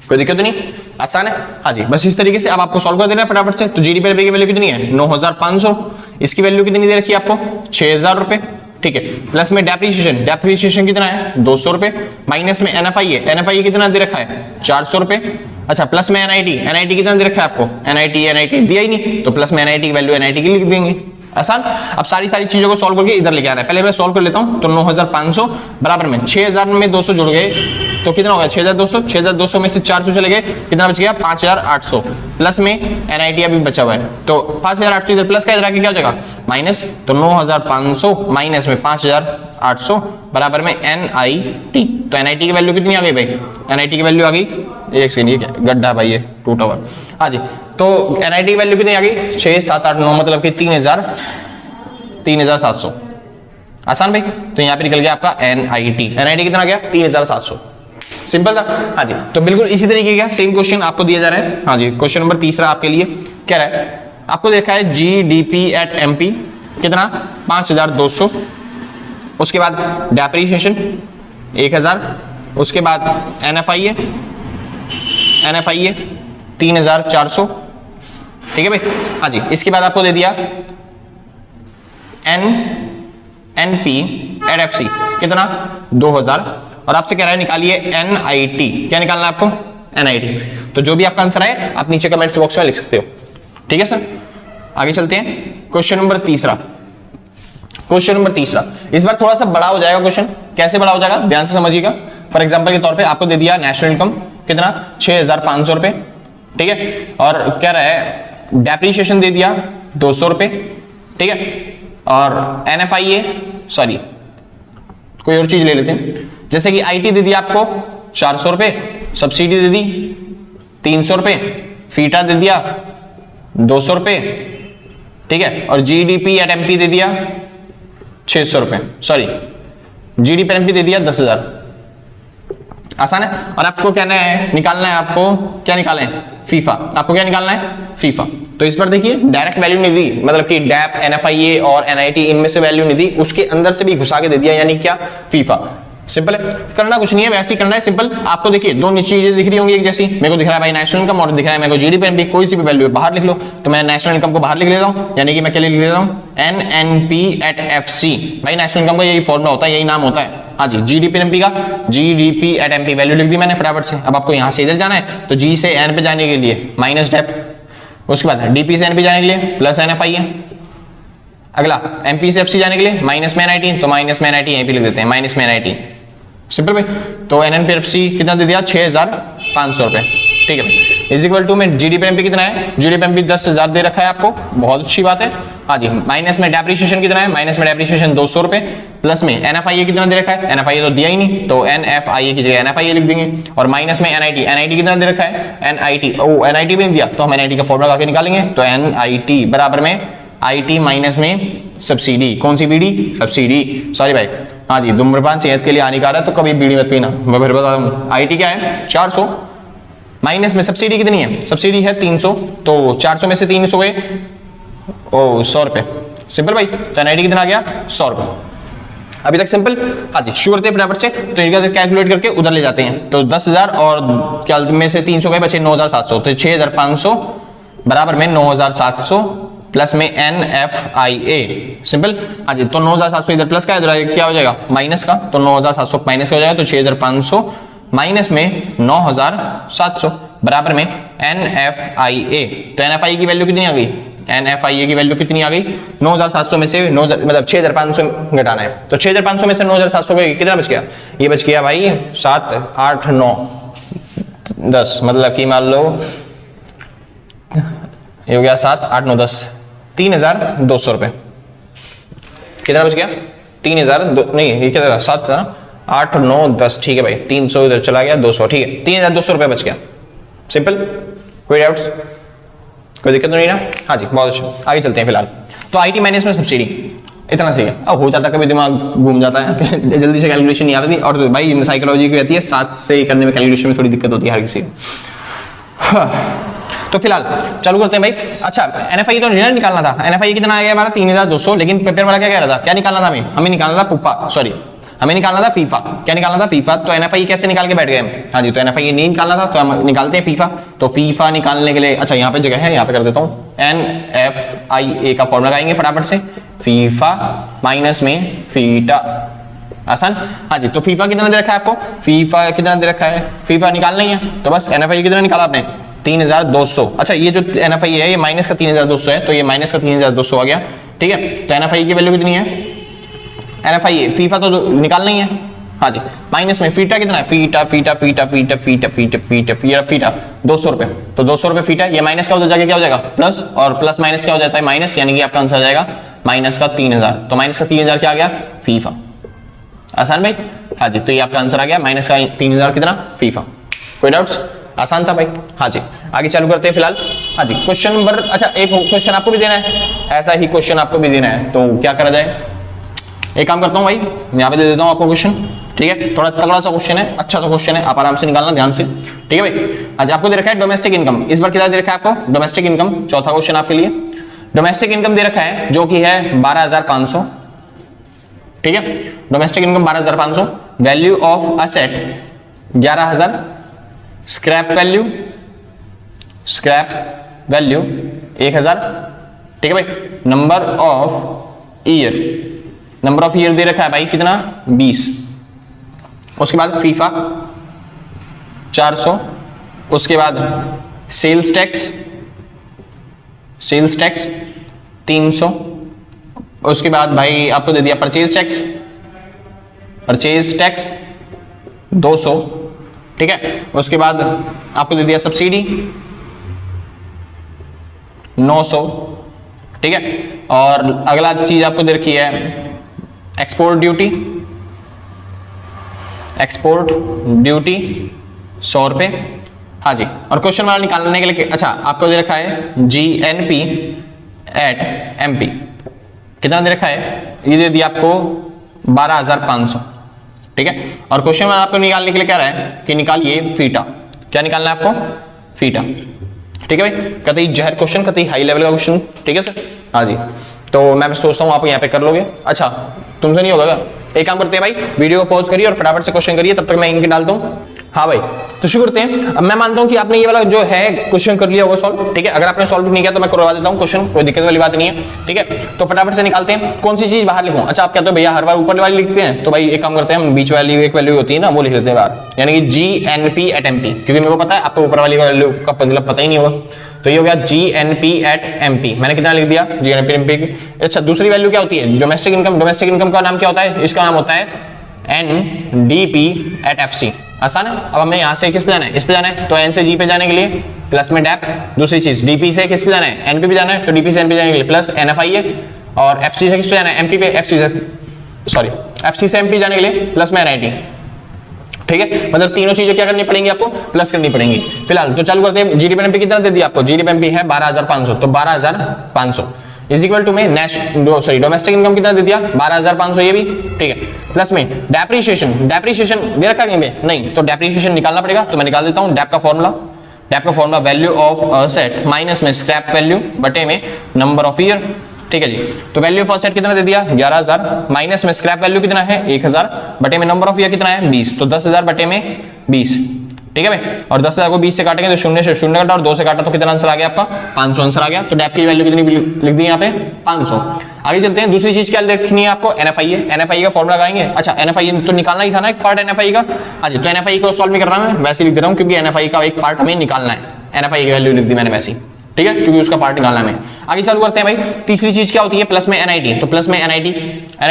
कोई दिक्कत नहीं, आसान है। हाँ जी, बस इस तरीके से अब आपको सॉल्व कर देना है फटाफट से। तो जीडीपी की वैल्यू कितनी है 9,500, इसकी वैल्यू कितनी दे रखी है आपको 6,000 रुपए, ठीक है, प्लस में डेप्रिसिएशन, डेप्रिसिएशन कितना है 200 रुपए, माइनस में एनएफआईए, एनएफआईए कितना दे रखा है 400 रुपए, अच्छा, प्लस में एनआईटी, एनआईटी कितना दे रखा है आपको, एनआईटी एनआईटी दिया ही नहीं, तो प्लस में एनआईटी की वैल्यू एनआईटी की लिख देंगे। आसान। अब सारी चीजों को सॉल्व करके इधर लेके आना है, पहले मैं सॉल्व कर लेता हूं। तो 9,500 बराबर में 6,000 में 200 जुड़ गए तो कितना हो गया 6,200, 6,200 में से 400 चले गए, कितना बच गया 5,800, प्लस में एनआईटी अभी बचा हुआ है, तो 5,800 इधर प्लस का, इधर आके क्या हो जाएगा माइनस, तो 9,500 माइनस में 5,800 बराबर में एनआईटी। तो एनआईटी की वैल्यू कितनी आ गई भाई, एनआईटी की वैल्यू आ गई, एक सेकंड, ये क्या गड्ढा भाई, ये टूटा हुआ। हाँ जी, तो एनआईटी की वैल्यू कितनी आ गई 6, 7, 8, 9, मतलब कि 3,700। आसान भाई। तो यहां पे निकल गया आपका एनआईटी, एनआईटी कितना आ गया 3,700। सिंपल था। हाँ जी, तो बिल्कुल इसी तरीके का सेम क्वेश्चन आपको दिया जा रहा है। हाँ जी, क्वेश्चन नंबर तीसरा आपके लिए क्या रहा है, आपको देखा है जीडीपी एट एमपी कितना 5,200, उसके बाद डेप्रिसिएशन 1,000, उसके बाद एनएफआईए 3,400, ठीक है भाई। हाँ जी, इसके बाद आपको दे दिया एनपी एट एफसी कितना 2,000, और आपसे कह रहा है निकालिए एनआईटी, क्या निकालना है आपको एनआईटी। तो जो भी आपका आंसर है आप नीचे कमेंट्स बॉक्स में लिख सकते हो, ठीक है सर। आगे चलते हैं, क्वेश्चन नंबर तीसरा। क्वेश्चन नंबर तीसरा इस बार थोड़ा सा बड़ा हो जाएगा क्वेश्चन, कैसे बड़ा हो जाएगा ध्यान से समझिएगा। फॉर एग्जांपल के तौर पे आपको दे दिया नेशनल इनकम कितना 6,500 रुपए, ठीक है। और क्या रहा है, डेप्रीशिएशन दे दिया 200 रुपए, ठीक है। और NFIA सॉरी कोई और चीज ले लेते हैं, जैसे कि IT दे दिया आपको 400 रुपए, सब्सिडी दे दी 300 रुपए, फीटा दे दिया 200 रुपए, ठीक है। और GDP एट MP दे दिया 600 रुपए, सॉरी GDP एट MP दे दिया 10,000। आसान है। और आपको कहना है, निकालना है आपको, क्या निकालना है, फीफा। आपको क्या निकालना है, फीफा। तो इस पर देखिए डायरेक्ट वैल्यू नहीं दी, मतलब कि डैप, NFIA और NIT इनमें से वैल्यू नहीं दी, उसके अंदर से भी घुसा के दे दिया, यानी क्या, फीफा। सिंपल है, करना कुछ नहीं है, वैसे ही करना है, सिंपल। आपको देखिए दो नीचे चीजें दिख रही होंगी एक जैसी, मेरे को दिख रहा है भाई नेशनल इनकम और दिख रहा है मेरे को GDP एंड कोई सी भी वैल्यू बाहर लिख लो। तो मैं नेशनल इनकम को बाहर लिख लेता हूं, यानी कि मैं क्या लिख लेता हूं, NNP एट FC। भाई नेशनल इनकम का यही फॉर्मूला होता है, यही नाम होता है। हाँ जी, GDP एंड MP का GDP एट MP वैल्यू लिख दी मैंने फटाफट से। अब आपको यहां से इधर जाना है, तो G से N पे जाने के लिए माइनस डेप, उसके बाद DP से N पे जाने के लिए प्लस NFIA, अगला MP से FC जाने के लिए माइनस में NIT, तो माइनस में NIT यहीं पे लिख देते हैं, माइनस में NIT। सिंपल भाई। तो NNP FC कितना दे दिया, 6,500 रुपए, ठीक है। इज इक्वल टू में GDP MP कितना है, GDP MP 10,000 दे रखा है आपको, बहुत अच्छी बात है। हाँ जी, माइनस में डेप्रीशिएशन कितना है, माइनस में डेप्रीशिएशन 200 रुपए, प्लस में NFIA कितना दे रखा है, NFIA तो दिया ही नहीं, तो NFIA की जगह NFIA लिख देंगे। और माइनस में NIT कितना दे रखा है, NIT भी नहीं दिया, तो हम NIT का फॉर्मूला आके निकालेंगे। तो NIT बराबर में IT माइनस में सब्सिडी, कौन सी बीड़ी, सब्सिडी, सॉरी भाई। हाँ जी, धूम्रपान सेहत के लिए हानिकारक है, तो कभी बीड़ी मत पीना। मैं फिर बता दूं, IT क्या है 400, माइनस में सब्सिडी कितनी है, सब्सिडी है 300, तो 400 में से 300 गए, 100 रुपए। सिंपल भाई। तो NIT कितना आ गया, 100 रुपए। अभी तक सिंपल। हाँ जी, शुरू करते हैं फटाफट से। तो इनका कैलकुलेट करके उधर ले जाते हैं। तो 10,000 और क्या में से 300 गए, बचे 9,700, तो 6,500 बराबर में 9,700 प्लस में NFIA। सिंपल। हाँ जी, तो 9,700 इधर प्लस का इधर क्या हो जाएगा, माइनस का, तो 9,700 माइनस का हो जाएगा, तो 6,500 माइनस में 9,700 बराबर में NFIA। तो NFIA की वैल्यू कितनी आ गई, NFIA की वैल्यू कितनी आ गई, 9,700 में से 9 मतलब 6,500 घटाना है, तो 6,500 में से 9,700 कितना बच गया, ये बच गया भाई 7, 8, 9, 10, मतलब कि मान लो ये हो गया 7, 8, 9, 10, 3,200 रुपए। कितना बच गया, 3,000 नहीं, ये क्या था, 7 था ना, 8, 9, 10, ठीक है भाई, 300 इधर चला गया, 200, ठीक है, 3,200 रुपए बच गया। सिंपल। कोई डाउट्स, कोई दिक्कत तो नहीं ना। हाँ जी, बहुत अच्छा। आगे चलते हैं फिलहाल। तो IT माइनस में सब्सिडी, इतना सही है। अब हो जाता है कभी दिमाग घूम जाता है जल्दी से कैलकुलेशन नहीं आती, और तो भाई साइकोलॉजी की रहती है, 7 से करने में कैलकुलेशन में थोड़ी दिक्कत होती है हर किसी को। तो फिलहाल चालू करते हैं भाई। अच्छा, NFIA तो रिजल्ट निकालना था, NFIA कितना आ गया हमारा 3,200, लेकिन पेपर वाला क्या कह रहा था, क्या निकालना था हमें निकालना था पुप्पा, सॉरी हमें निकालना था फीफा। क्या निकालना था, फीफा। तो NFIA कैसे निकाल के बैठ गए हम, हाँ जी, तो NFIA नहीं निकालना था, तो हम निकालते हैं फीफा। तो फीफा निकालने के लिए, अच्छा यहाँ पे जगह है, यहाँ पे कर देता हूँ, NFIA का फॉर्मूला लगाएंगे फटाफट से, फीफा माइनस में फीटा, आसान। हाँ जी, तो फीफा कितना दे रखा है आपको, फीफा कितना दे रखा है, फीफा निकालना ही है, तो बस NFIA कितना निकाला आपने, 3,200। अच्छा, ये जो NFIA है ये माइनस का 3,200 है, तो ये माइनस का 3,200 आ गया, ठीक है। तो NFIA की वैल्यू कितनी है, NFIA फीफा तो निकालना ही है, हाँ जी, माइनस में फीटा कितना है, FITA FITA FITA FITA FITA FITA FITA FITA FITA 200 रुपए, तो 200 रुपए फीटा, ये माइनस का उधर जाके क्या हो जाएगा प्लस, और प्लस माइनस क्या हो जाता है माइनस, यानी कि आपका आंसर आ जाएगा माइनस का 3,000। तो माइनस का 3,000 क्या आ गया, फीफा। आसान भाई। हाँ जी, तो ये आपका आंसर आ गया माइनस का 3,000 कितना, फीफा। कोई डाउट्स, आसान था भाई। हाँ जी, आगे चालू करते हैं फिलहाल। हाँ जी, क्वेश्चन नंबर, अच्छा एक क्वेश्चन आपको भी देना है, ऐसा ही क्वेश्चन आपको भी देना है, तो क्या करा जाए, एक काम करता हूं भाई, यहाँ पे दे देता हूं आपको क्वेश्चन, ठीक है। थोड़ा तगड़ा सा क्वेश्चन है, अच्छा सा क्वेश्चन है, आप आराम से निकालना ध्यान से, ठीक है भाई। आज आपको दे रखा है डोमेस्टिक इनकम, इस बार कितना दे रखा है आपको, डोमेस्टिक इनकम, चौथा क्वेश्चन आपके लिए। डोमेस्टिक इनकम दे रखा है जो कि है 12,500, ठीक है। Domestic income 12,500, value of asset 11,000, scrap value 1,000, ठीक है भाई। नंबर ऑफ ईयर दे रखा है भाई कितना, 20। उसके बाद फीफा 400, उसके बाद सेल्स टैक्स 300, उसके बाद भाई आपको दे दिया परचेज टैक्स 200, ठीक है। उसके बाद आपको दे दिया सब्सिडी 900, ठीक है। और अगला चीज आपको दे रखी है एक्सपोर्ट ड्यूटी, एक्सपोर्ट ड्यूटी 100 रुपए, हाँ जी। और क्वेश्चन वाला निकालने के लिए अच्छा आपको दे रखा है GNP एट MP, कितना दे रखा है, ये दे दिया आपको 12,500, ठीक है। और क्वेश्चन वाला आपको निकालने के लिए कह रहा है कि निकालिए फीटा, क्या निकालना है आपको, फीटा, ठीक है भाई। कतई जहर क्वेश्चन, कतई हाई लेवल का क्वेश्चन, ठीक है सर, हाँ जी। तो मैं सोचता हूँ आप यहाँ पे कर लोगे। अच्छा तुमसे नहीं होगा क्या, एक काम करते हैं भाई, वीडियो को पॉज करिए और फटाफट से क्वेश्चन करिए, तब तक मैं इनके डालता हूँ। हाँ भाई, तो शुरू करते हैं। अब मैं मानता हूँ कि आपने ये वाला जो है क्वेश्चन कर लिया होगा सॉल्व, ठीक है। अगर आपने सॉल्व नहीं किया तो मैं करवा देता हूँ क्वेश्चन, कोई दिक्कत वाली बात नहीं है, ठीक है। तो फटाफट से निकालते हैं। कौन सी चीज बाहर लिखूं, अच्छा आप कहते हो भैया हर बार ऊपर वाली लिखते हैं, तो भाई एक काम करते हैं, हम बीच वाली एक वैल्यू होती है ना वो लिख लेते हैं बाहर, यानी कि GNP एट MP, क्योंकि मेरे को पता है आपको ऊपर वाली वैल्यू का मतलब पता ही नहीं होगा। तो ये हो गया GNP एट MP, मैंने कितना लिख दिया GNP MP। अच्छा दूसरी वैल्यू क्या होती है, डोमेस्टिक इनकम। डोमेस्टिक इनकम का नाम क्या होता है, इसका नाम होता है NDP एट FC। आसान है। अब हमें यहाँ से किस पे जाना है, इस पे जाना है, तो N से G पे जाने के लिए प्लस में डैप। दूसरी चीज DP से किस पे जाना है, NP पे जाना है, तो DP से NP जाने के लिए प्लस NFI है। और FC से किस पे जाना है, MP पे, FC से MP जाने के लिए प्लस में NIT, ठीक है। मतलब तीनों चीजें क्या करनी पड़ेंगी आपको, प्लस करनी पड़ेंगी। फिलहाल तो चालू करते हैं। GDP MP कितना दे दिया आपको, GDP MP है 12,500, तो 12,500 इज इक्वल टू में डोमेस्टिक इनकम कितना दे दिया 12,500, ये भी ठीक है। प्लस में डेप्रिसिएशन, डेप्रिसिएशन दे रखा कहीं पे नहीं, तो डेप्रिसिएशन निकालना पड़ेगा, तो मैं निकाल देता हूं। डेप का formula value of asset minus में स्क्रैप वैल्यू बटे में नंबर ऑफ ईयर, ठीक है जी। तो वैल्यू ऑफ असेट कितना दे दिया 11,000, माइनस में स्क्रैप वैल्यू कितना है 1,000, बटे में नंबर ऑफ ईयर कितना है 20, तो 10,000 बटे में 20, ठीक है भाई। और 10,000 को 20 से काटेंगे तो शून्य से शून्य कटा और 2 से काटा तो कितना आंसर आ गया आपका 500 आंसर आ गया। तो डेप की वैल्यू कितनी लिख दी यहाँ पे 500। आगे चलते हैं। दूसरी चीज क्या देखनी है आपको, NFI है। NFI का फॉर्मूला लगाएंगे। अच्छा NFI तो निकालना ही था ना एक पार्ट NFI का, हाँ जी। तो NFI को सॉल्व नहीं कर रहा मैं, वैसे लिख दे रहा हूँ क्योंकि NFI का एक पार्ट हमें निकालना है। NFI की वैल्यू लिख दी मैंने वैसे, ठीक है, क्योंकि उसका पार्ट निकालना है। आगे चालू करते हैं भाई। तीसरी चीज क्या होती है, प्लस में NIT। तो प्लस में NIT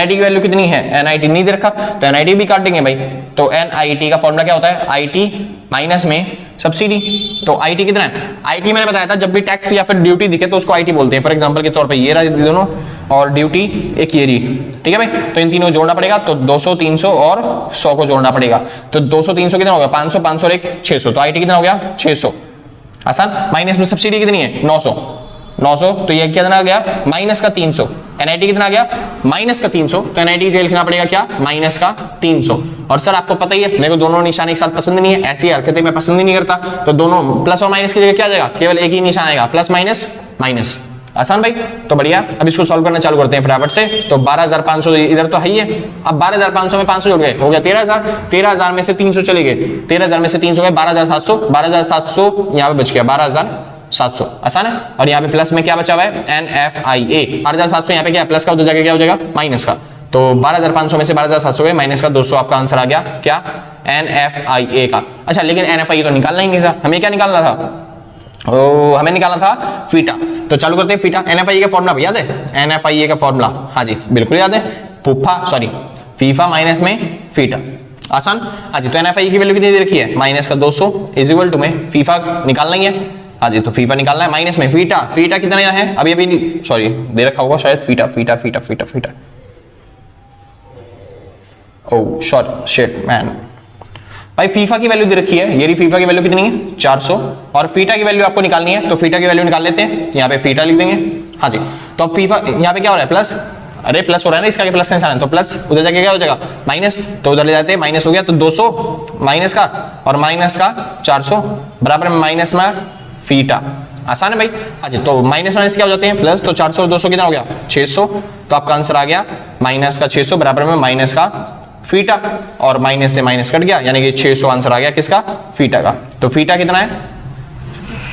की वैल्यू कितनी है, NIT नहीं दे रखा तो NIT भी काट देंगे भाई। तो NIT का फॉर्मूला क्या होता है, IT माइनस में सब्सिडी। तो IT कितना है, IT मैंने बताया था जब भी टैक्स या फिर ड्यूटी दिखे तो उसको IT बोलते हैं। फॉर एग्जांपल के तौर पे ये रहा दोनों और ड्यूटी एक ये रही, ठीक है भाई। तो इन तीनों जोड़ना पड़ेगा, तो 200 300 और 100 को जोड़ना पड़ेगा। तो 200 300 कितना हो गया 500, 500 और 1 600, तो IT कितना हो गया 600, आसान। माइनस में सब्सिडी कितनी है 900, तो ये कितना आ गया माइनस का 300। NIT कितना आ गया माइनस का 300, तो NIT से लिखना पड़ेगा क्या माइनस का 300। और सर आपको पता ही है मेरे को दोनों निशान एक साथ पसंद नहीं है, ऐसी हरकतें मैं पसंद ही नहीं करता। तो दोनों प्लस और माइनस की जगह क्या आ जाएगा, केवल एक ही निशान आएगा, प्लस माइनस माइनस, आसान भाई। तो बढ़िया, अब इसको सॉल्व करना चालू करते हैं फटाफट से। तो 12,500 इधर तो है ही है, अब 12,500 में 500 जुड़ गए, हो गया 13,000। 13,000 में से 300 चले गए, 13,000 में से 300 गए 12,700, 12,700 यहाँ पे बच गया 12,700, आसान है। और यहाँ पे प्लस में क्या बचा हुआ है NFIA, 12,700 यहाँ पे क्या प्लस का उधर जाके क्या हो जाएगा माइनस का। तो 12,500 में से 12,700 गए माइनस का 200, आपका आंसर आ गया क्या NFIA का। अच्छा लेकिन NFIA तो निकालना ही नहीं था, हमें क्या निकालना था, हमें निकालना था फीटा। तो चालू करते हैं फीटा। NFIA का फॉर्मूला याद है, NFIA का फॉर्मूला, हाँ जी बिल्कुल याद है, फीफा माइनस में फीटा, आसान। हाँ जी, तो NFIA की वैल्यू कितनी दे रखी है माइनस का 200 इज इक्वल टू में फीफा निकालना ही है, हाँ जी। तो फीफा निकालना है माइनस में फीटा, फीटा कितना है अभी सॉरी दे रखा होगा शायद फीटा ओह शॉर्ट शिट मैन भाई। फीफा की वैल्यू दे रखी है, ये फीफा की वैल्यू कितनी है 400, और फीटा की वैल्यू आपको निकालनी है, तो फीटा की वैल्यू निकाल लेते हैं, यहाँ पे फीटा लिख देंगे, हाँ जी। तो अब फीफा यहाँ पे क्या हो रहा है प्लस, अरे प्लस हो रहा है ना, इसका प्लस निशान है, तो प्लस उधर जाके क्या हो जाएगा माइनस, तो उधर ले जाते हैं माइनस हो गया, तो 200 माइनस का और माइनस का 400 बराबर में माइनस में फीटा, आसान है भाई, हाँ जी। तो माइनस माइनस क्या हो जाते हैं प्लस, तो 400 और 200 कितना हो गया 600, तो आपका आंसर आ गया माइनस का 600 बराबर में माइनस का फीटा, और माइनस से माइनस कट गया, यानी कि 600 आंसर आ गया किसका फीटा का। तो फीटा कितना है,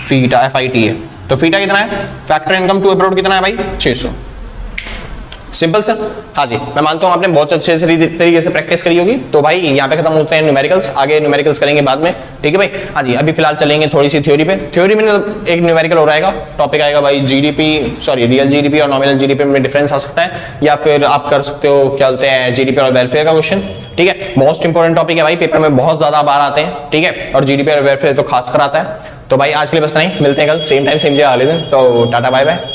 फीटा FIT है, तो फीटा कितना है, फैक्टर इनकम टू अब्रॉड कितना है भाई 600, सिंपल सर। हाँ जी, मैं मानता हूँ आपने बहुत अच्छे से तरीके से प्रैक्टिस करी होगी। तो भाई यहाँ पे खत्म होते हैं न्यूमेरिकल्स, आगे न्यूमेरिकल्स करेंगे बाद में, ठीक है भाई। हाँ जी, अभी फिलहाल चलेंगे थोड़ी सी थ्योरी पे। थ्योरी में एक न्यूमेरिकल हो रहेगा, टॉपिक आएगा भाई जीडीपी, सॉरी रियल जीडीपी और नॉमिनल जीडीपी में डिफरेंस आ सकता है, या फिर आप कर सकते हो क्या बोलते हैं जीडीपी और वेलफेयर का क्वेश्चन, ठीक है। मोस्ट इंपॉर्टेंट टॉपिक है भाई, पेपर में बहुत ज्यादा बार आते हैं, ठीक है। और जीडीपी और वेलफेयर तो खास कर आता है। तो भाई आज के लिए बस नहीं, मिलते हैं कल सेम टाइम सेम जगह अगले दिन। तो टाटा बाय बाय।